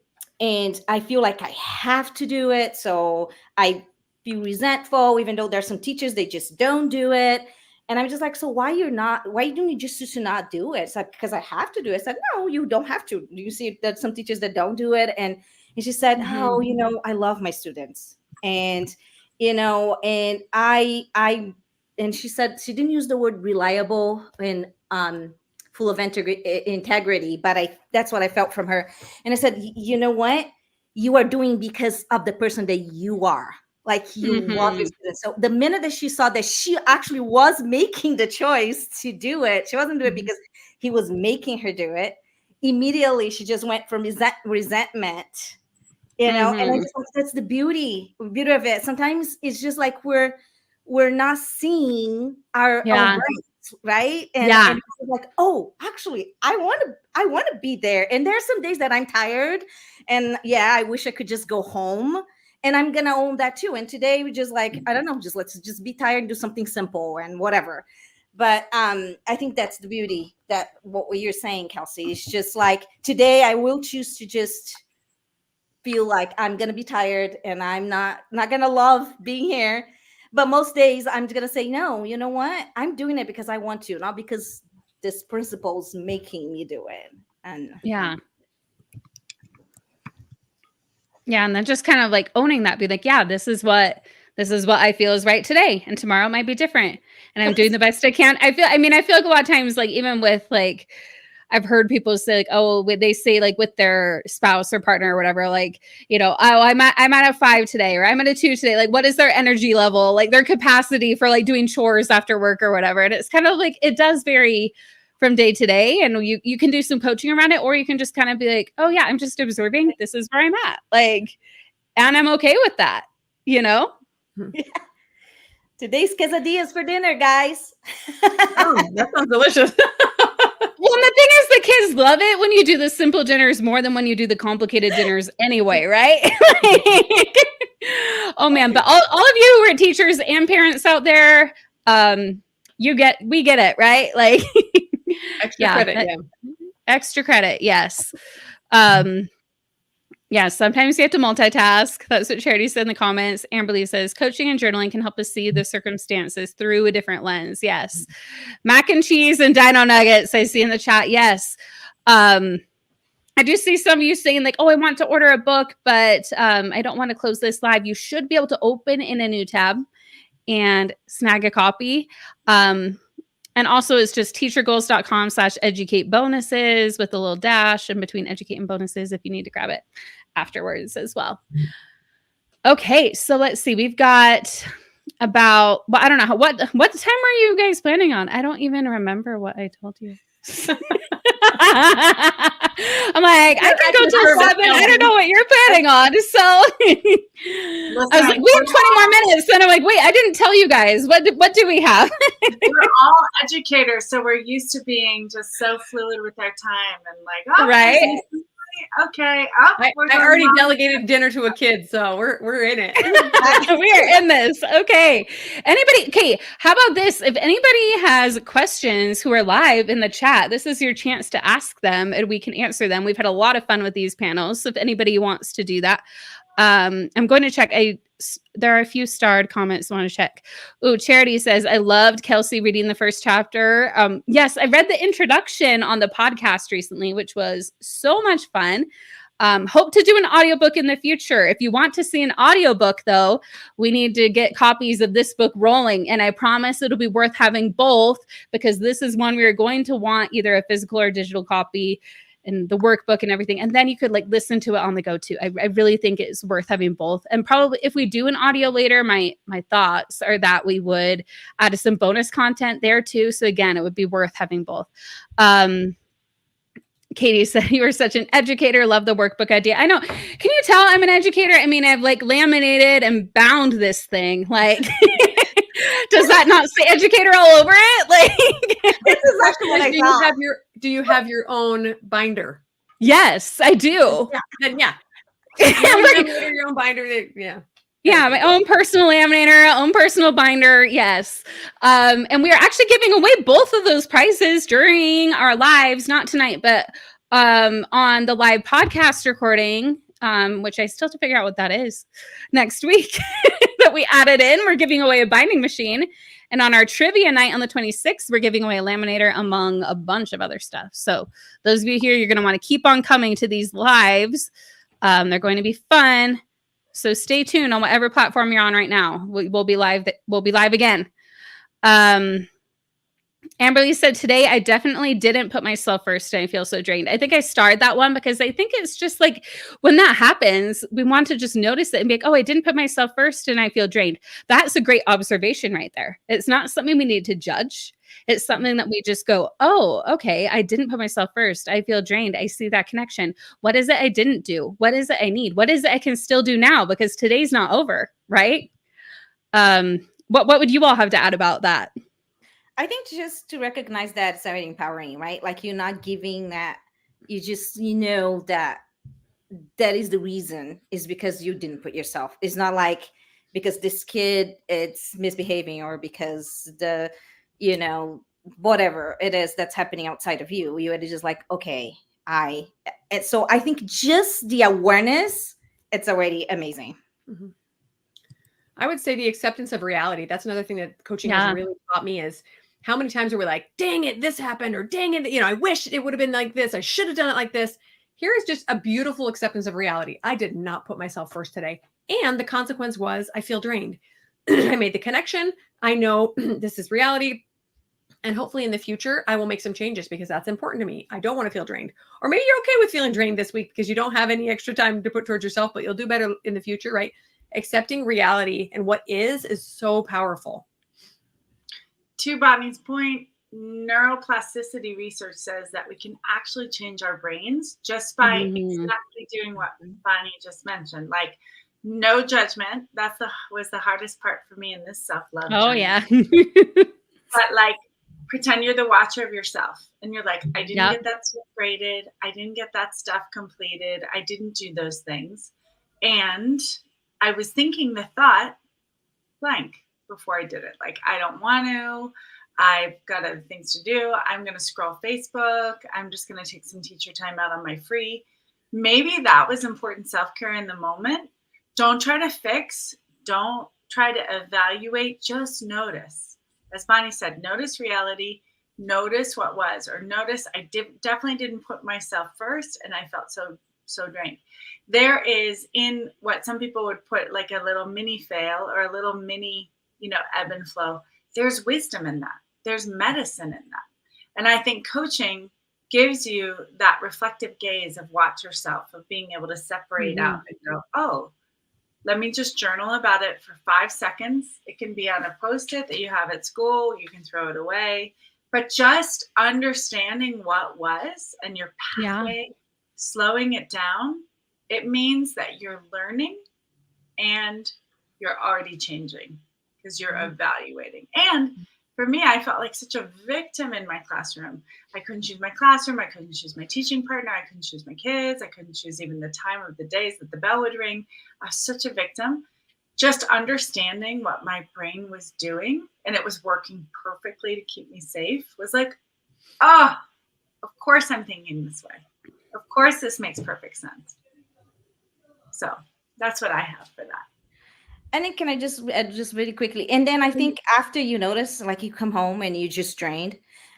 feel like I have to do it. So I feel resentful, even though there's some teachers, they just don't do it. And I'm just like, so why don't you just choose to not do it? It's like, because I have to do it. I said, no, you don't have to. You see that some teachers that don't do it. And she said, oh, I love my students. And, and and she said, she didn't use the word reliable and full of integrity, but that's what I felt from her. And I said, you know what? You are doing because of the person that you are. Like you love your students. So the minute that she saw that she actually was making the choice to do it, she wasn't doing it because he was making her do it. Immediately, she just went from resentment, and I just like, that's the beauty of it. Sometimes it's just like we're not seeing our rights, right? And it's like, oh, actually, I want to be there. And there's some days that I'm tired, and I wish I could just go home. And I'm going to own that too. And today we just like, I don't know, let's just be tired and do something simple and whatever. But I think that's the beauty that what you're saying, Kelsey. It's just like today I will choose to just feel like I'm going to be tired and I'm not going to love being here. But most days I'm going to say, no, you know what? I'm doing it because I want to, not because this principle's making me do it. And and then just kind of like owning that, be like, yeah, this is what I feel is right today, and tomorrow might be different, and I'm doing the best I can. I feel like a lot of times, like even with like, I've heard people say like, oh, they say like with their spouse or partner or whatever, like, oh, I'm at a 5 today, or I'm at a 2 today. Like, what is their energy level, like their capacity for like doing chores after work or whatever? And it's kind of like, it does vary from day to day, and you can do some coaching around it, or you can just kind of be like, oh yeah, I'm just observing, this is where I'm at, like, and I'm okay with that, Yeah. Today's quesadillas for dinner, guys. Oh, that sounds delicious. Well, and the thing is, the kids love it when you do the simple dinners more than when you do the complicated dinners anyway, right? Oh man, but all of you who are teachers and parents out there, we get it, right? Like Extra credit, extra credit, yes. Sometimes you have to multitask. That's what Charity said in the comments. Amberly says, coaching and journaling can help us see the circumstances through a different lens. Yes. Mac and cheese and dino nuggets, I see in the chat. Yes. I do see some of you saying like, oh, I want to order a book, but I don't want to close this live. You should be able to open in a new tab and snag a copy. And also it's just teachergoals.com/educate bonuses with a little dash in between educate and bonuses if you need to grab it afterwards as well. Okay, so let's see. We've got about, well, I don't know what time are you guys planning on? I don't even remember what I told you. I'm like, I can go till 7. I don't know what you're planning on. So I was like, we have 20 more minutes. And I'm like, wait, I didn't tell you guys. What do we have? We're all educators, so we're used to being just so fluid with our time and like, oh, right. Okay. I already delegated dinner to a kid, so we're in it. We are in this. Okay. Okay. How about this? If anybody has questions who are live in the chat, this is your chance to ask them and we can answer them. We've had a lot of fun with these panels. So if anybody wants to do that, I'm going to check. There are a few starred comments I want to check. Oh, Charity says, I loved Kelsey reading the first chapter. Yes, I read the introduction on the podcast recently, which was so much fun. Hope to do an audiobook in the future. If you want to see an audiobook, though, we need to get copies of this book rolling. And I promise it'll be worth having both because this is one we're going to want either a physical or digital copy and the workbook and everything. And then you could like listen to it on the go too. I really think it's worth having both. And probably if we do an audio later, my thoughts are that we would add some bonus content there too. So again, it would be worth having both. Katie said, you were such an educator. Love the workbook idea. I know. Can you tell I'm an educator? I mean, I've like laminated and bound this thing. Like, does that not say educator all over it? Like, this is actually what I thought. Do you have your own binder? Yes, I do. Yeah. Then yeah. Your own binder. Yeah. Yeah, my own personal laminator, own personal binder. Yes. And we are actually giving away both of those prizes during our lives, not tonight, but on the live podcast recording, which I still have to figure out what that is next week that we added in. We're giving away a binding machine. And on our trivia night on the 26th, we're giving away a laminator among a bunch of other stuff. So those of you here, you're going to want to keep on coming to these lives. They're going to be fun. So stay tuned on whatever platform you're on right now. We'll be live. We'll be live again. Amberly said, today I definitely didn't put myself first and I feel so drained. I think I starred that one because I think it's just like when that happens, we want to just notice it and be like, oh, I didn't put myself first and I feel drained. That's a great observation right there. It's not something we need to judge. It's something that we just go, oh, okay, I didn't put myself first. I feel drained. I see that connection. What is it I didn't do? What is it I need? What is it I can still do now? Because today's not over, right? What would you all have to add about that? I think just to recognize that it's very empowering, right? Like you're not giving that, you know that is the reason is because you didn't put yourself. It's not like because this kid it's misbehaving or because the, whatever it is that's happening outside of you. You are just like, okay, and so I think just the awareness, it's already amazing. Mm-hmm. I would say the acceptance of reality. That's another thing that coaching has really taught me is how many times are we like, dang it, this happened, or dang it, I wish it would have been like this. I should have done it like this. Here is just a beautiful acceptance of reality. I did not put myself first today. And the consequence was I feel drained. I made the connection. I know this is reality. And hopefully in the future, I will make some changes because that's important to me. I don't want to feel drained. Or maybe you're okay with feeling drained this week because you don't have any extra time to put towards yourself, but you'll do better in the future, right? Accepting reality and what is so powerful. To Bonnie's point, neuroplasticity research says that we can actually change our brains just by exactly doing what Bonnie just mentioned. Like no judgment. Was the hardest part for me in this self-love. Oh, journey. yeah. But like pretend you're the watcher of yourself and you're like, I didn't get that stuff graded. I didn't get that stuff completed. I didn't do those things. And I was thinking the thought blank before I did it. Like, I don't want to. I've got other things to do. I'm going to scroll Facebook. I'm just going to take some teacher time out on my free. Maybe that was important self-care in the moment. Don't try to fix. Don't try to evaluate. Just notice. As Bonnie said, notice reality. Notice what was, or notice I definitely didn't put myself first and I felt so drained. There is in what some people would put like a little mini fail or a little mini, ebb and flow. There's wisdom in that. there's medicine in that. And I think coaching gives you that reflective gaze of watch yourself, of being able to separate out and go, oh, let me just journal about it for 5 seconds. It can be on a Post-it that you have at school. You can throw it away. But just understanding what was and your pathway, slowing it down, it means that you're learning and you're already changing because you're evaluating. And for me, I felt like such a victim in my classroom. I couldn't choose my classroom. I couldn't choose my teaching partner. I couldn't choose my kids. I couldn't choose even the time of the days that the bell would ring. I was such a victim. Just understanding what my brain was doing, and it was working perfectly to keep me safe, was like, oh, of course I'm thinking this way. Of course this makes perfect sense. So that's what I have for that. And then can I just really quickly? And then I think after you notice, like you come home and you just drained,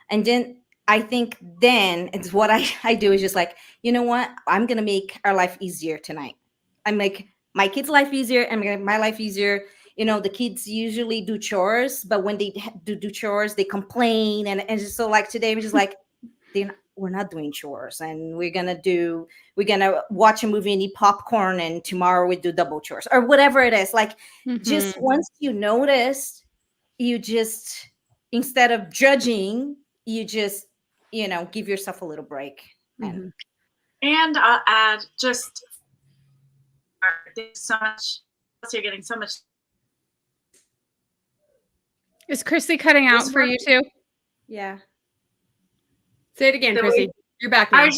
and then I think then it's what I do is just like, you know what? I'm going to make our life easier tonight. I make my kids' life easier and make my life easier. You know, the kids usually do chores, but when they do chores, they complain. And just so like today, we're just like, we're not doing chores, and we're gonna watch a movie and eat popcorn, and tomorrow we do double chores or whatever it is. Like just once you notice, you just, instead of judging, you just, you know, give yourself a little break. And I'll add just, there's so much, you're getting so much. Is Chrissy cutting out for you too? Yeah. Say it again, Chrissy. You're back now.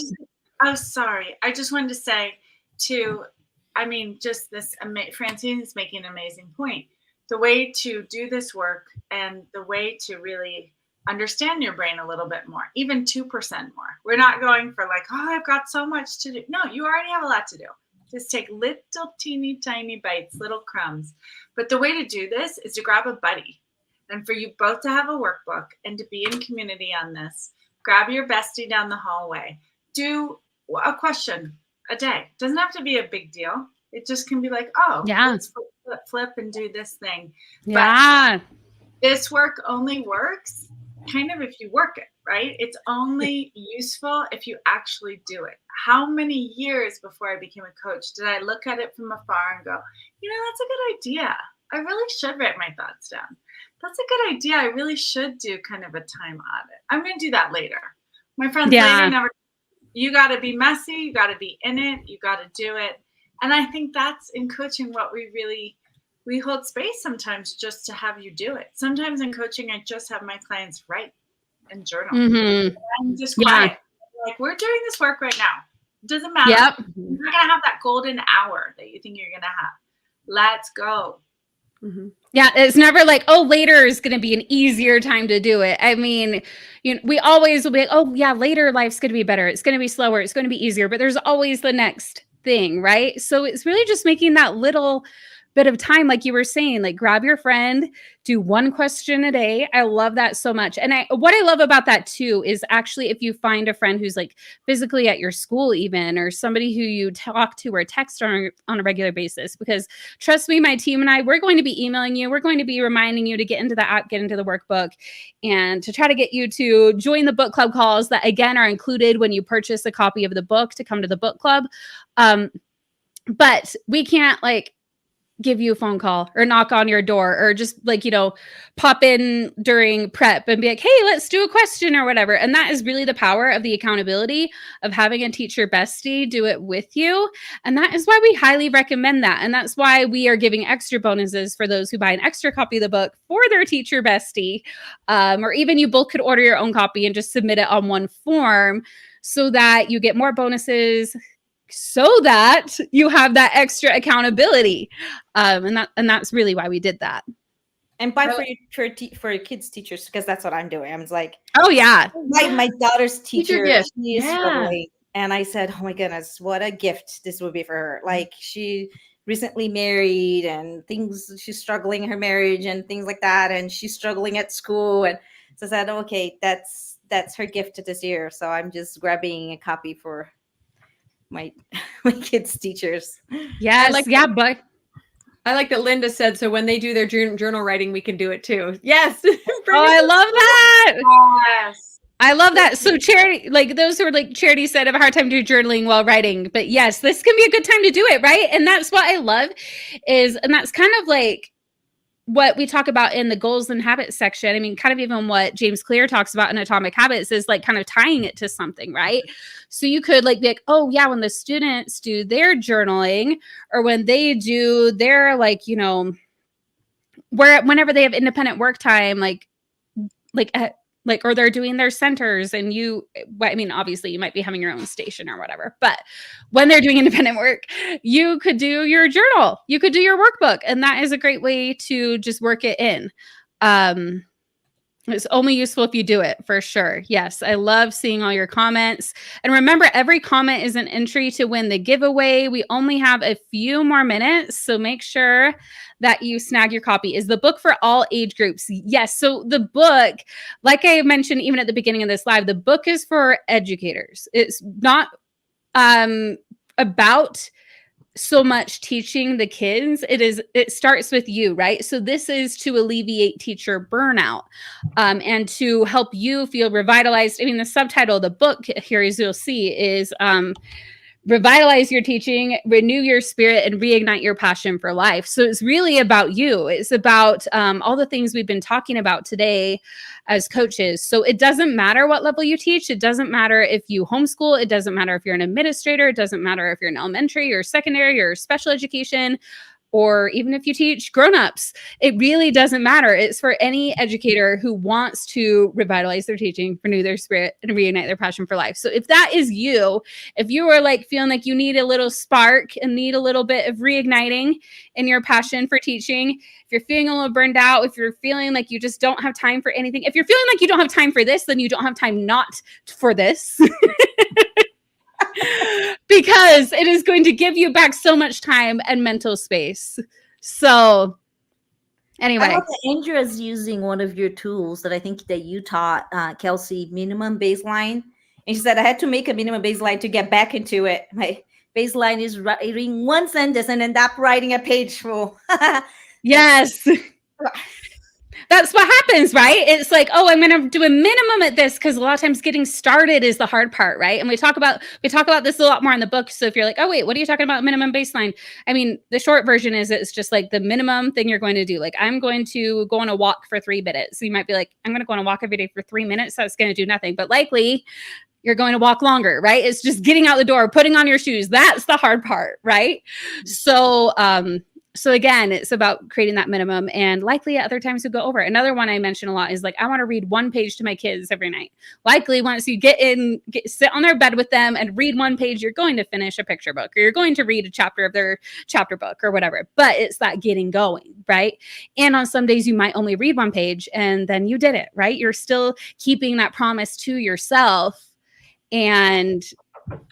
Oh, sorry. I just wanted to say just this, Francine is making an amazing point. The way to do this work and the way to really understand your brain a little bit more, even 2% more. We're not going for like, oh, I've got so much to do. No, you already have a lot to do. Just take little teeny tiny bites, little crumbs. But the way to do this is to grab a buddy and for you both to have a workbook and to be in community on this. Grab your bestie down the hallway. Do a question a day. Doesn't have to be a big deal. It just can be like, oh, let's flip and do this thing. Yeah. But this work only works kind of if you work it, right? It's only useful if you actually do it. How many years before I became a coach did I look at it from afar and go, you know, that's a good idea. I really should write my thoughts down. That's a good idea. I really should do kind of a time audit. I'm going to do that later. My friends, later never. You got to be messy. You got to be in it. You got to do it. And I think that's in coaching what we hold space sometimes just to have you do it. Sometimes in coaching, I just have my clients write and journal. And I'm just quiet. Like, we're doing this work right now. It doesn't matter. You're not going to have that golden hour that you think you're going to have. Let's go. Yeah, it's never like, oh, later is going to be an easier time to do it. I mean, we always will be like, oh, yeah, later life's going to be better. It's going to be slower. It's going to be easier. But there's always the next thing, right? So it's really just making that little bit of time, like you were saying, like grab your friend, do one question a day. I love that so much. And what I love about that too is actually if you find a friend who's like physically at your school even, or somebody who you talk to or text on a regular basis, because trust me, my team and I, we're going to be emailing you. We're going to be reminding you to get into the app, get into the workbook, and to try to get you to join the book club calls that again are included when you purchase a copy of the book to come to the book club. But we can't like give you a phone call or knock on your door or just like, pop in during prep and be like, hey, let's do a question or whatever. And that is really the power of the accountability of having a teacher bestie do it with you. And that is why we highly recommend that. And that's why we are giving extra bonuses for those who buy an extra copy of the book for their teacher bestie. Or even you both could order your own copy and just submit it on one form so that you get more bonuses, so that you have that extra accountability. And that's really why we did that. And buy for your kids' teachers, because that's what I'm doing. I was like, oh yeah, my daughter's teacher, she is struggling. And I said, oh my goodness, what a gift this would be for her. Like, she recently married and she's struggling in her marriage and things like that, and she's struggling at school. And so I said, okay, that's her gift to this year. So I'm just grabbing a copy for my kids' teachers. Yes, but I like that Linda said, so when they do their journal writing, we can do it too. Yes. Oh, I love that. Yes. I love that. So Charity, like those who are like Charity said have a hard time doing journaling while writing, but yes, this can be a good time to do it, right? And that's what I love and that's kind of like what we talk about in the goals and habits section. I mean, kind of even what James Clear talks about in Atomic Habits is like kind of tying it to something, right? So you could like be like, oh yeah, when the students do their journaling or when they do their like, you know, whenever they have independent work time, or they're doing their centers and I mean, obviously you might be having your own station or whatever, but when they're doing independent work, you could do your journal, you could do your workbook. And that is a great way to just work it in. It's only useful if you do it, for sure. Yes, I love seeing all your comments. And remember, every comment is an entry to win the giveaway. We only have a few more minutes, so make sure that you snag your copy. Is the book for all age groups? Yes. So the book, like I mentioned even at the beginning of this live, the book is for educators. It's not about so much teaching the kids. It starts with you, right? So this is to alleviate teacher burnout and to help you feel revitalized. I mean, the subtitle of the book here, as you'll see, is Revitalize Your Teaching, Renew Your Spirit, and Reignite Your Passion for Life. So it's really about you. It's about all the things we've been talking about today as coaches. So it doesn't matter what level you teach. It doesn't matter if you homeschool. It doesn't matter if you're an administrator. It doesn't matter if you're in elementary or secondary or special education, or even if you teach grown-ups. It really doesn't matter. It's for any educator who wants to revitalize their teaching, renew their spirit, and reignite their passion for life. So if that is you, if you are like feeling like you need a little spark and need a little bit of reigniting in your passion for teaching, if you're feeling a little burned out, if you're feeling like you just don't have time for anything, if you're feeling like you don't have time for this, then you don't have time not for this. Because it is going to give you back so much time and mental space. So anyway. I know that Andrea's using one of your tools that I think that you taught, Kelsey, minimum baseline. And she said, I had to make a minimum baseline to get back into it. My baseline is writing one sentence and end up writing a page full. Yes. That's what happens, right? It's like, oh, I'm going to do a minimum at this, because a lot of times getting started is the hard part, right? And we talk about this a lot more in the book. So if you're like, oh, wait, what are you talking about minimum baseline? I mean, the short version is it's just like the minimum thing you're going to do. Like, I'm going to go on a walk for 3 minutes. So you might be like, I'm going to go on a walk every day for 3 minutes. That's going to do nothing. But likely you're going to walk longer, right? It's just getting out the door, putting on your shoes. That's the hard part, right? So again, it's about creating that minimum, and likely at other times you go over. Another one I mention a lot is like, I want to read 1 page to my kids every night. Likely once you sit on their bed with them and read 1 page, you're going to finish a picture book, or you're going to read a chapter of their chapter book or whatever, but it's that getting going, right? And on some days you might only read 1 page and then you did it, right? You're still keeping that promise to yourself, and,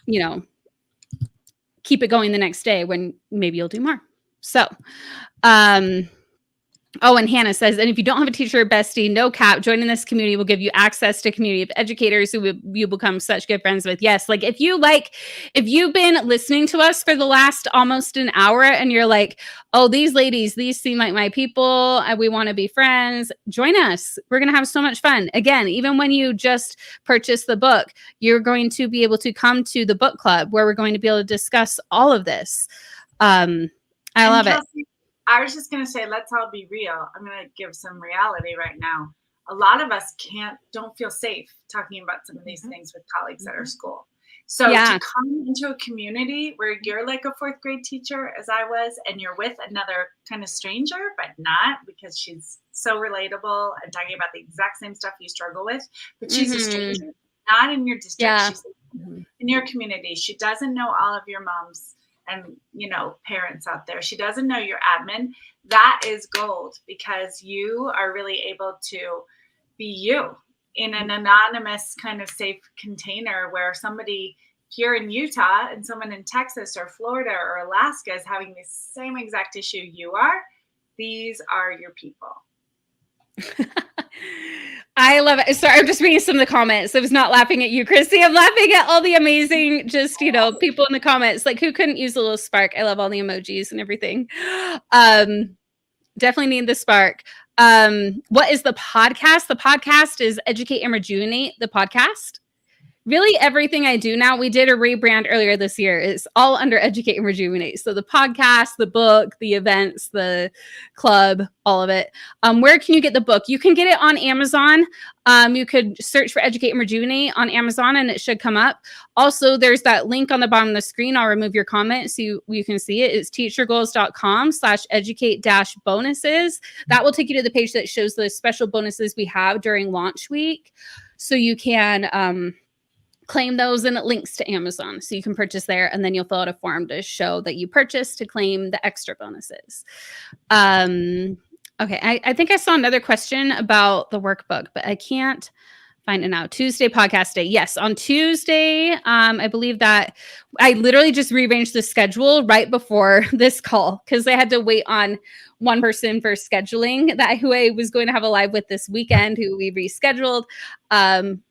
you know, keep it going the next day when maybe you'll do more. So, oh, and Hannah says, and if you don't have a teacher or bestie, no cap, joining this community will give you access to a community of educators who you become such good friends with. Yes. Like if you've been listening to us for the last almost an hour and you're like, oh, these ladies, these seem like my people, we want to be friends, join us. We're going to have so much fun. Again, even when you just purchase the book, you're going to be able to come to the book club where we're going to be able to discuss all of this. I love Kelsey, I was just going to say, let's all be real. I'm going to give some reality right now. A lot of us don't feel safe talking about some of these things with colleagues at our school. So to come into a community where you're like a 4th grade teacher, as I was, and you're with another kind of stranger, but not, because she's so relatable and talking about the exact same stuff you struggle with, but she's a stranger, not in your district, she's in your community. She doesn't know all of your moms and, you know, parents out there. She doesn't know your admin. That is gold, because you are really able to be you in an anonymous kind of safe container where somebody here in Utah and someone in Texas or Florida or Alaska is having the same exact issue you are. These are your people. I love it. Sorry, I'm just reading some of the comments. I was not laughing at you, Christy. I'm laughing at all the amazing, just, people in the comments. Like, who couldn't use a little spark? I love all the emojis and everything. Definitely need the spark. What is the podcast? The podcast is Educate and Rejuvenate, the podcast. Really, everything I do now, we did a rebrand earlier this year. It's all under Educate and Rejuvenate. So the podcast, the book, the events, the club, all of it. Where can you get the book? You can get it on Amazon. You could search for Educate and Rejuvenate on Amazon and it should come up. Also, there's that link on the bottom of the screen. I'll remove your comment so you can see it. It's teachergoals.com/educate-bonuses. That will take you to the page that shows the special bonuses we have during launch week. So you can claim those, and it links to Amazon. So you can purchase there, and then you'll fill out a form to show that you purchased to claim the extra bonuses. Okay, I think I saw another question about the workbook, but I can't find it now. Tuesday podcast day. Yes, on Tuesday, I believe that I literally just rearranged the schedule right before this call because I had to wait on one person for scheduling who I was going to have a live with this weekend, who we rescheduled.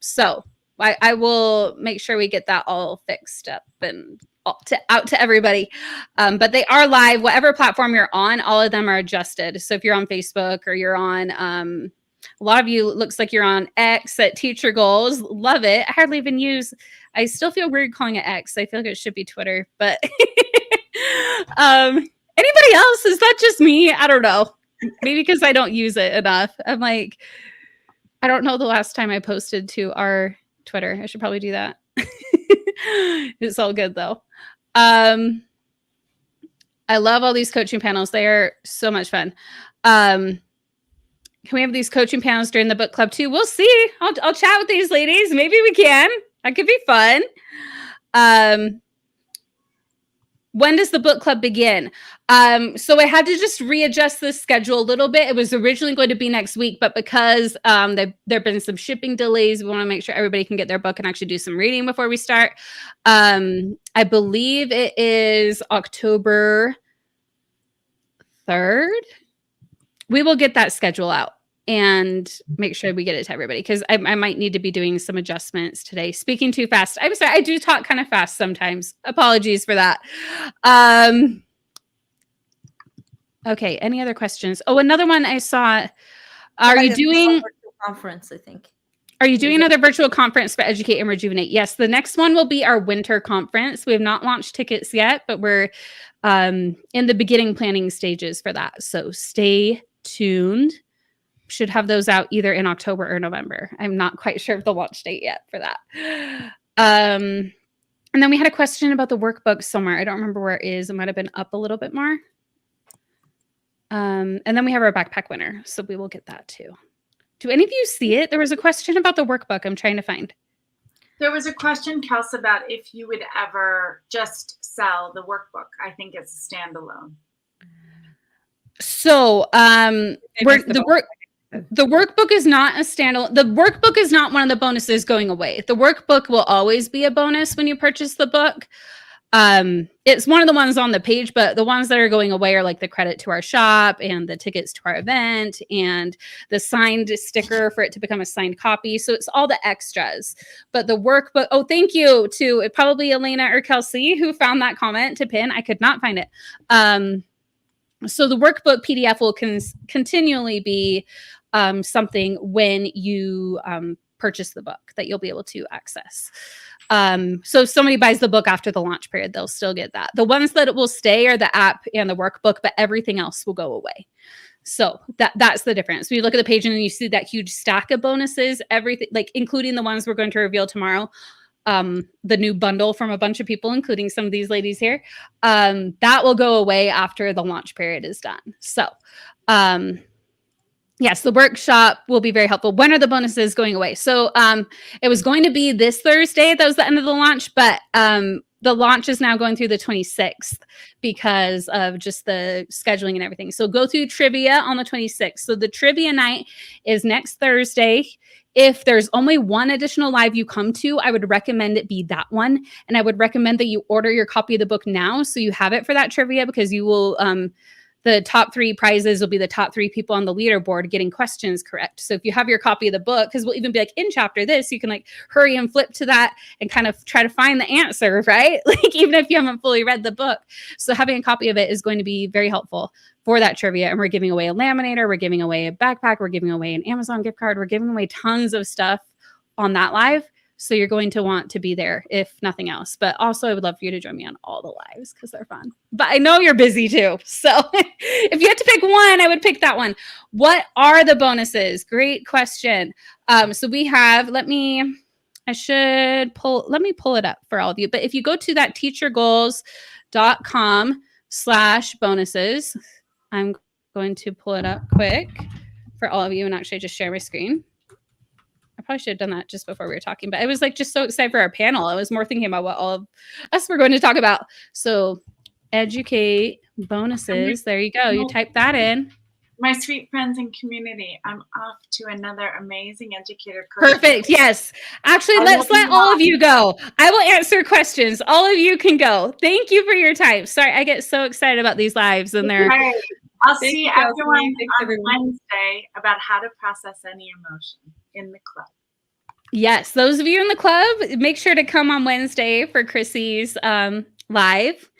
So I will make sure we get that all fixed up and out to everybody. But they are live. Whatever platform you're on, all of them are adjusted. So if you're on Facebook or you're on, a lot of you, it looks like you're on X at Teacher Goals. Love it. I hardly even I still feel weird calling it X. I feel like it should be Twitter. But anybody else? Is that just me? I don't know. Maybe because I don't use it enough. I'm like, I don't know the last time I posted to our Twitter. I should probably do that. It's all good though. I love all these coaching panels. They are so much fun. Can we have these coaching panels during the book club too? We'll see. I'll chat with these ladies. Maybe we can. That could be fun. When does the book club begin? So I had to just readjust the schedule a little bit. It was originally going to be next week, but because there have been some shipping delays, we want to make sure everybody can get their book and actually do some reading before we start. I believe it is October 3rd. We will get that schedule out and make sure we get it to everybody because I might need to be doing some adjustments today. Speaking too fast. I'm sorry, I do talk kind of fast sometimes. Apologies for that. Okay, any other questions? Oh, another one I saw. Are you doing conference, I think. Are you doing another virtual conference for Educate and Rejuvenate? Yes, the next one will be our winter conference. We have not launched tickets yet, but we're in the beginning planning stages for that. So stay tuned. Should have those out either in October or November. I'm not quite sure of the launch date yet for that. And then we had a question about the workbook somewhere. I don't remember where it is. It might have been up a little bit more. And then we have our backpack winner. So we will get that too. Do any of you see it? There was a question about the workbook I'm trying to find. There was a question, Kelsey, about if you would ever just sell the workbook. I think it's a standalone. So the workbook is not a standalone. The workbook is not one of the bonuses going away. The workbook will always be a bonus when you purchase the book. It's one of the ones on the page, but the ones that are going away are like the credit to our shop and the tickets to our event and the signed sticker for it to become a signed copy. So it's all the extras. But the workbook, oh, thank you to probably Elena or Kelsey who found that comment to pin. I could not find it. So the workbook PDF will continually be something when you purchase the book that you'll be able to access. So if somebody buys the book after the launch period, they'll still get that. The ones that it will stay are the app and the workbook, but everything else will go away. So that's the difference. When you look at the page and you see that huge stack of bonuses, everything, like including the ones we're going to reveal tomorrow, the new bundle from a bunch of people, including some of these ladies here, that will go away after the launch period is done. So, yes, the workshop will be very helpful. When are the bonuses going away? So it was going to be this Thursday. That was the end of the launch, but the launch is now going through the 26th because of just the scheduling and everything. So go through trivia on the 26th. So the trivia night is next Thursday. If there's only one additional live you come to, I would recommend it be that one. And I would recommend that you order your copy of the book now so you have it for that trivia because you will the top 3 prizes will be the top 3 people on the leaderboard getting questions correct. So if you have your copy of the book, because we'll even be like, in chapter this, you can like hurry and flip to that and kind of try to find the answer, right? Like even if you haven't fully read the book. So having a copy of it is going to be very helpful for that trivia. And we're giving away a laminator, we're giving away a backpack, we're giving away an Amazon gift card, we're giving away tons of stuff on that live. So you're going to want to be there if nothing else. But also I would love for you to join me on all the lives because they're fun. But I know you're busy too. So if you had to pick one, I would pick that one. What are the bonuses? Great question. So we have, let me pull it up for all of you. But if you go to that teachergoals.com/bonuses, I'm going to pull it up quick for all of you and actually just share my screen. I probably should have done that just before we were talking, but I was like just so excited for our panel. I was more thinking about what all of us were going to talk about. So educate bonuses. There you go. You type that in. My sweet friends and community, I'm off to another amazing educator course. Perfect. Yes. Actually, let's let all of you go. I will answer questions. All of you can go. Thank you for your time. Sorry, I get so excited about these lives and they're. Right. I'll see everyone on Wednesday about how to process any emotion in the club. Yes, those of you in the club, make sure to come on Wednesday for Chrissy's live.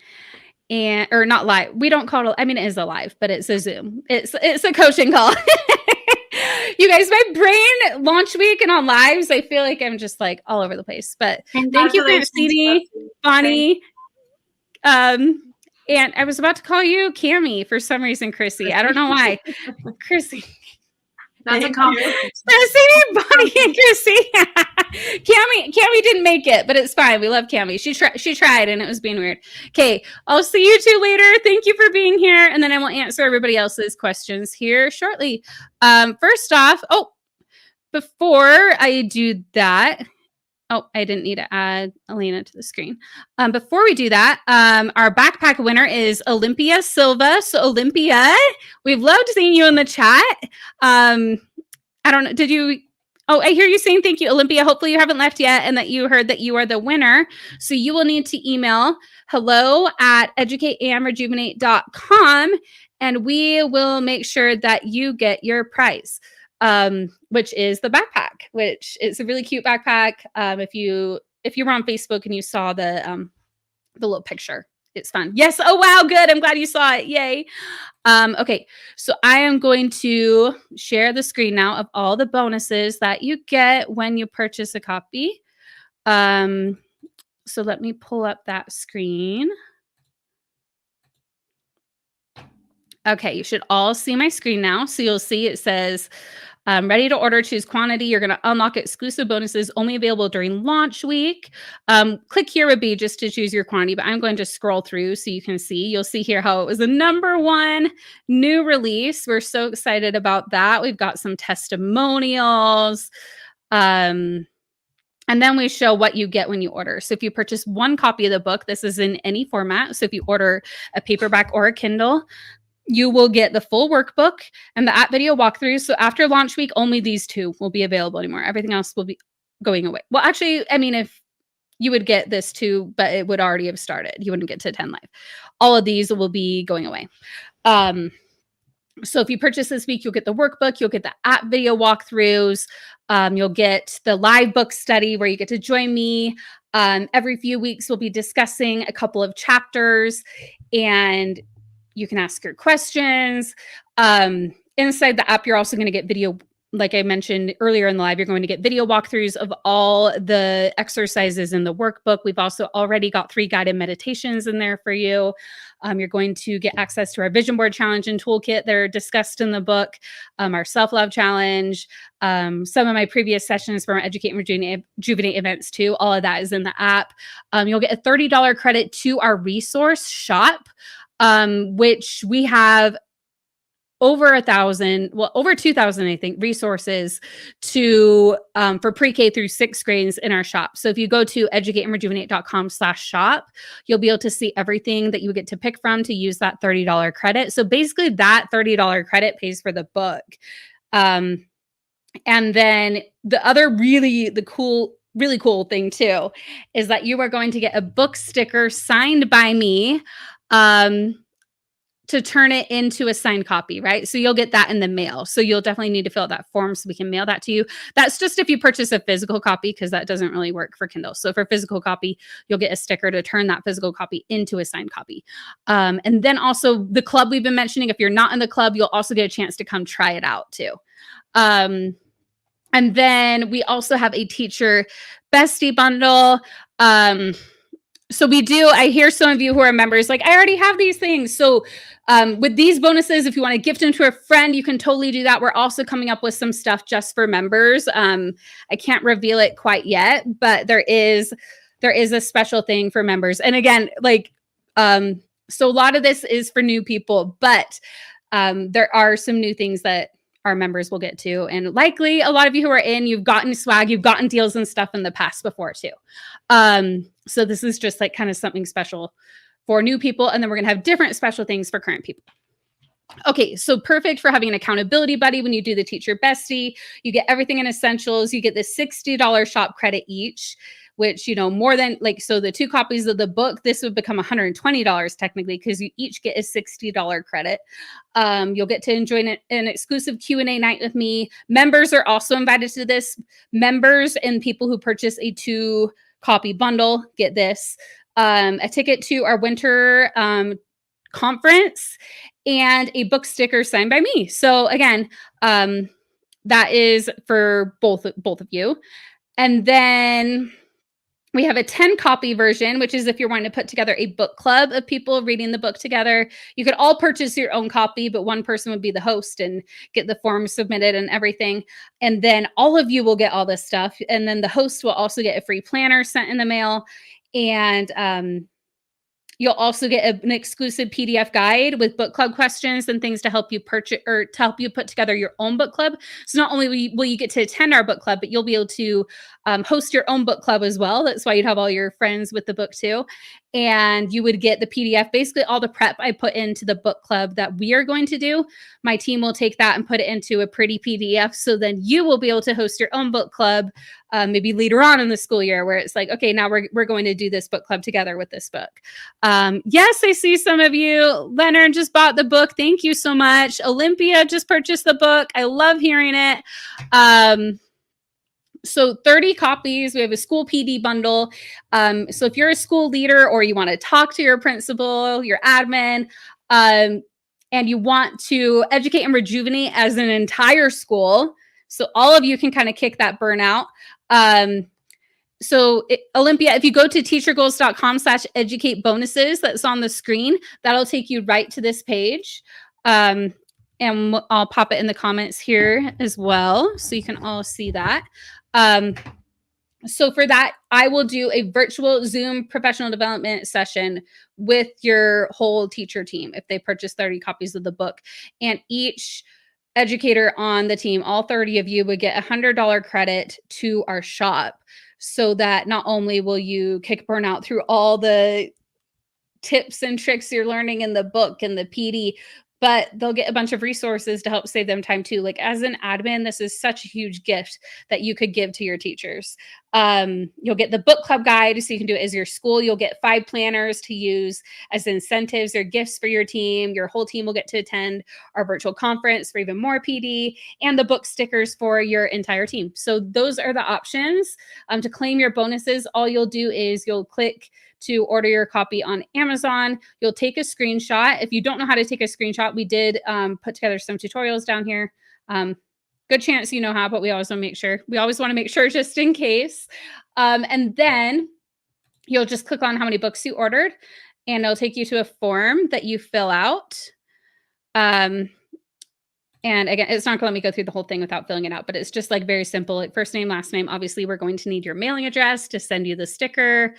Or not live. We don't call it, I mean, it is a live, but it's a Zoom. It's a coaching call. You guys, my brain launch week and on lives, I feel like I'm just like all over the place. But thank you, Christine, Bonnie. And I was about to call you Cammie for some reason, Chrissy. I don't know why. Chrissy. That's a compliment. Chrissy, Bonnie, and Chrissy. Cammie didn't make it, but it's fine. We love Cammie. She tried, and it was being weird. Okay, I'll see you two later. Thank you for being here, and then I will answer everybody else's questions here shortly. First off, before I do that, I didn't need to add Elena to the screen. Before we do that, our backpack winner is Olympia Silva. So Olympia, we've loved seeing you in the chat. I don't know. Did you? Oh, I hear you saying thank you, Olympia. Hopefully you haven't left yet and that you heard that you are the winner. So you will need to email hello@educateandrejuvenate.com and we will make sure that you get your prize. Which is the backpack, which is a really cute backpack. If you were on Facebook and you saw the little picture, it's fun. Yes. Oh, wow. Good. I'm glad you saw it. Yay. Okay. So I am going to share the screen now of all the bonuses that you get when you purchase a copy. So let me pull up that screen. Okay. You should all see my screen now. So you'll see it says, ready to order, choose quantity. You're going to unlock exclusive bonuses only available during launch week. Click here would be just to choose your quantity, but I'm going to scroll through so you can see. You'll see here how it was the #1 new release. We're so excited about that. We've got some testimonials. And then we show what you get when you order. So if you purchase one copy of the book, this is in any format. So if you order a paperback or a Kindle, you will get the full workbook and the app video walkthrough. So after launch week, only these 2 will be available anymore. Everything else will be going away. Well, actually, I mean, if you would get this too, but it would already have started. You wouldn't get to 10 live. All of these will be going away. So if you purchase this week, you'll get the workbook, you'll get the app video walkthroughs, you'll get the live book study where you get to join me. Every few weeks, we'll be discussing a couple of chapters and you can ask your questions. Inside the app, you're also going to get video. Like I mentioned earlier in the live, you're going to get video walkthroughs of all the exercises in the workbook. We've also already got 3 guided meditations in there for you. You're going to get access to our vision board challenge and toolkit that are discussed in the book, our self-love challenge, some of my previous sessions from our Educate and Rejuvenate events too. All of that is in the app. You'll get a $30 credit to our resource shop, which we have over 1,000, well, over 2,000, I think, resources to for pre-K through 6th grades in our shop. So if you go to educateandrejuvenate.com/shop, you'll be able to see everything that you get to pick from to use that $30 credit. So basically that $30 credit pays for the book. And then the other really cool thing too is that you are going to get a book sticker signed by me to turn it into a signed copy, right? So you'll get that in the mail. So you'll definitely need to fill out that form so we can mail that to you. That's just if you purchase a physical copy, because that doesn't really work for Kindle. So for physical copy, you'll get a sticker to turn that physical copy into a signed copy. And then also the club we've been mentioning, if you're not in the club, you'll also get a chance to come try it out too. And then we also have a teacher bestie bundle. So I hear some of you who are members, like, I already have these things. So with these bonuses, if you want to gift them to a friend, you can totally do that. We're also coming up with some stuff just for members. I can't reveal it quite yet, but there is a special thing for members. And again, like, so a lot of this is for new people, but there are some new things that our members will get to. And likely a lot of you who are in, you've gotten swag, you've gotten deals and stuff in the past before too. So this is just like kind of something special for new people. And then we're going to have different special things for current people. Okay, so perfect for having an accountability buddy when you do the teacher bestie. You get everything in essentials. You get the $60 shop credit each, which, you know, more than like, so the 2 copies of the book, this would become $120 technically, because you each get a $60 credit. You'll get to enjoy an exclusive Q&A night with me. Members are also invited to this. Members and people who purchase a 2-copy bundle get this. A ticket to our winter conference and a book sticker signed by me. So again, that is for both of you. And then we have a 10-copy version, which is if you're wanting to put together a book club of people reading the book together. You could all purchase your own copy, but one person would be the host and get the form submitted and everything. And then all of you will get all this stuff. And then the host will also get a free planner sent in the mail. And you'll also get an exclusive PDF guide with book club questions and things to help you purchase or to help you put together your own book club. So not only will you get to attend our book club, but you'll be able to host your own book club as well. That's why you'd have all your friends with the book too. And you would get the PDF, basically all the prep I put into the book club that we are going to do. My team will take that and put it into a pretty PDF. So then you will be able to host your own book club maybe later on in the school year, where it's like, okay, now we're going to do this book club together with this book. Yes, I see some of you. Leonard just bought the book. Thank you so much. Olympia just purchased the book. I love hearing it. So 30 copies. We have a school PD bundle. So if you're a school leader or you want to talk to your principal, your admin, and you want to educate and rejuvenate as an entire school, so all of you can kind of kick that burnout. Olympia, if you go to teachergoals.com/educate bonuses, that's on the screen, that'll take you right to this page. And I'll pop it in the comments here as well, so you can all see that. So for that, I will do a virtual Zoom professional development session with your whole teacher team if they purchase 30 copies of the book. And each educator on the team, all 30 of you, would get $100 credit to our shop, so that not only will you kick burnout through all the tips and tricks you're learning in the book and the PD, but they'll get a bunch of resources to help save them time too. Like as an admin, this is such a huge gift that you could give to your teachers. You'll get the book club guide, so you can do it as your school. You'll get 5 planners to use as incentives or gifts for your team. Your whole team will get to attend our virtual conference for even more PD, and the book stickers for your entire team. So those are the options. To claim your bonuses, all you'll do is you'll click to order your copy on Amazon. You'll take a screenshot. If you don't know how to take a screenshot, we did put together some tutorials down here. Good chance you know how, but we always want to make sure just in case. And then you'll just click on how many books you ordered, and it'll take you to a form that you fill out. And again, it's not going to let me go through the whole thing without filling it out, but it's just like very simple, like first name, last name. Obviously, we're going to need your mailing address to send you the sticker,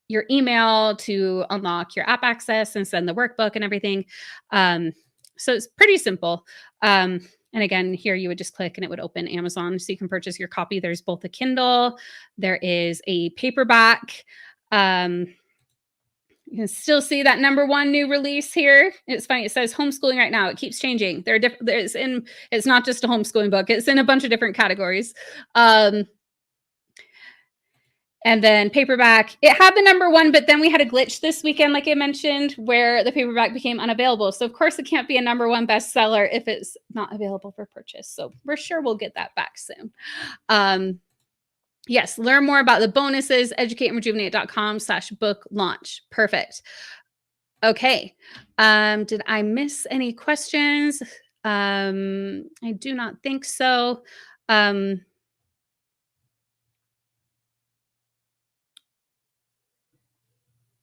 your email to unlock your app access and send the workbook and everything. So it's pretty simple. And again, here you would just click and it would open Amazon so you can purchase your copy. There's both a Kindle, there is a paperback. You can still see that #1 new release here. It's funny. It says homeschooling right now. It keeps changing. It's not just a homeschooling book. It's in a bunch of different categories. And then paperback, it had the #1, but then we had a glitch this weekend, like I mentioned, where the paperback became unavailable. So of course it can't be a #1 bestseller if it's not available for purchase. So we're sure we'll get that back soon. Yes, learn more about the bonuses, educateandrejuvenate.com/book launch. Perfect. Okay. Did I miss any questions? I do not think so.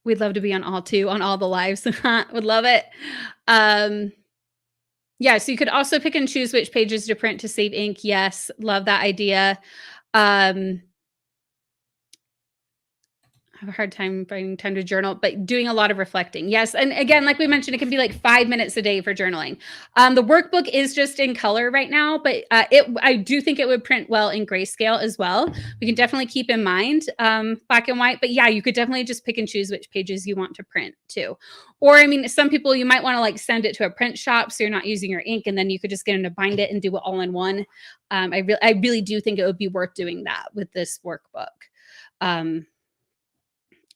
We'd love to be on all the lives. Would love it. Yeah, so you could also pick and choose which pages to print to save ink. Yes, love that idea. I have a hard time finding time to journal, but doing a lot of reflecting. Yes. And again, like we mentioned, it can be like 5 minutes a day for journaling. The workbook is just in color right now, but I do think it would print well in grayscale as well. We can definitely keep in mind black and white, but yeah, you could definitely just pick and choose which pages you want to print too. Or, I mean, some people, you might want to like send it to a print shop so you're not using your ink, and then you could just get them to bind it and do it all in one. I really do think it would be worth doing that with this workbook.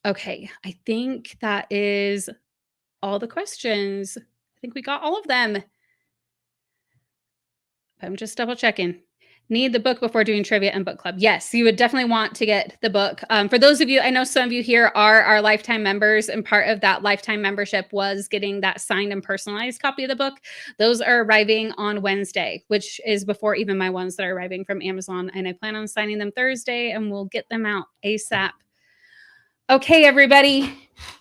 Okay, I think that is all the questions. I think we got all of them. I'm just double checking. Need the book before doing trivia and book club. Yes, you would definitely want to get the book. For those of you, I know some of you here are our lifetime members, and part of that lifetime membership was getting that signed and personalized copy of the book. Those are arriving on Wednesday, which is before even my ones that are arriving from Amazon. And I plan on signing them Thursday, and we'll get them out ASAP. Okay, everybody.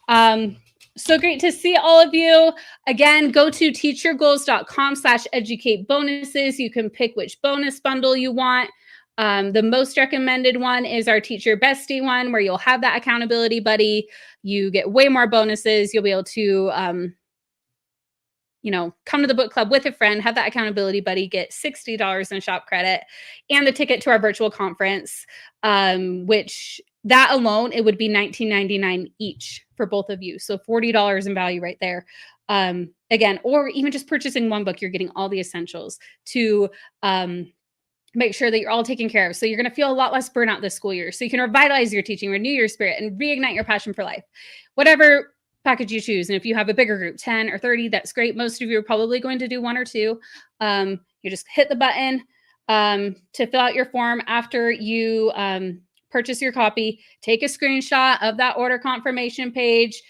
So great to see all of you. Again, go to teachyourgoals.com/educate bonuses. You can pick which bonus bundle you want. The most recommended one is our Teacher Bestie one, where you'll have that accountability buddy. You get way more bonuses. You'll be able to, come to the book club with a friend, have that accountability buddy, get $60 in shop credit, and the ticket to our virtual conference, which that alone, it would be $19.99 each for both of you. So $40 in value right there. Again, or even just purchasing one book, you're getting all the essentials to make sure that you're all taken care of. So you're going to feel a lot less burnout this school year. So you can revitalize your teaching, renew your spirit, and reignite your passion for life. Whatever package you choose. And if you have a bigger group, 10 or 30, that's great. Most of you are probably going to do 1 or 2. You just hit the button to fill out your form after you purchase your copy. Take a screenshot of that order confirmation page.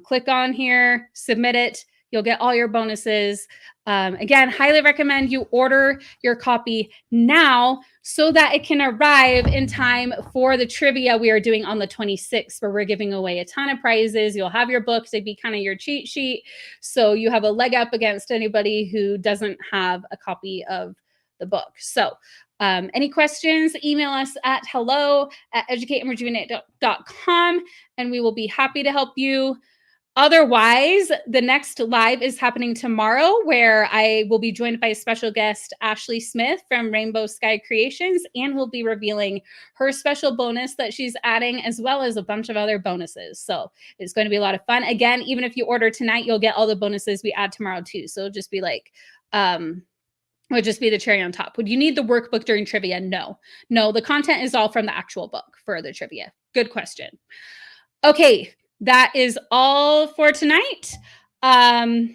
Click on here, submit it. You'll get all your bonuses. Again, highly recommend you order your copy now so that it can arrive in time for the trivia we are doing on the 26th, where we're giving away a ton of prizes. You'll have your book to be kind of your cheat sheet. So you have a leg up against anybody who doesn't have a copy of the book. So any questions, email us at hello@educateandrejuvenate.com, and we will be happy to help you. Otherwise, the next live is happening tomorrow, where I will be joined by a special guest, Ashley Smith from Rainbow Sky Creations, and we'll be revealing her special bonus that she's adding, as well as a bunch of other bonuses. So it's going to be a lot of fun. Again, even if you order tonight, you'll get all the bonuses we add tomorrow too. So it'll just be like, would just be the cherry on top. Would you need the workbook during trivia? No, the content is all from the actual book for the trivia. Good question. Okay, that is all for tonight. I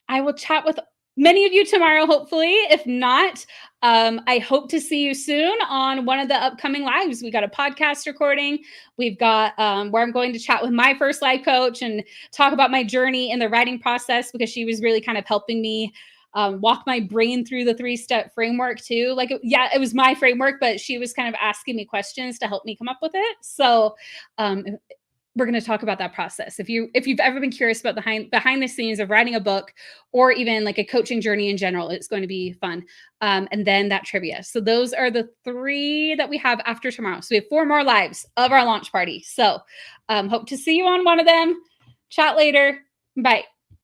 will chat with many of you tomorrow, hopefully. If not, I hope to see you soon on one of the upcoming lives. We got a podcast recording. We've got where I'm going to chat with my first life coach and talk about my journey in the writing process, because she was really kind of helping me walk my brain through the 3-step framework too. Like, yeah, it was my framework, but she was kind of asking me questions to help me come up with it. So we're going to talk about that process. If you've ever been curious about the behind the scenes of writing a book, or even like a coaching journey in general, it's going to be fun. And then that trivia. So those are the 3 that we have after tomorrow. So we have 4 more lives of our launch party. So hope to see you on one of them. Chat later. Bye.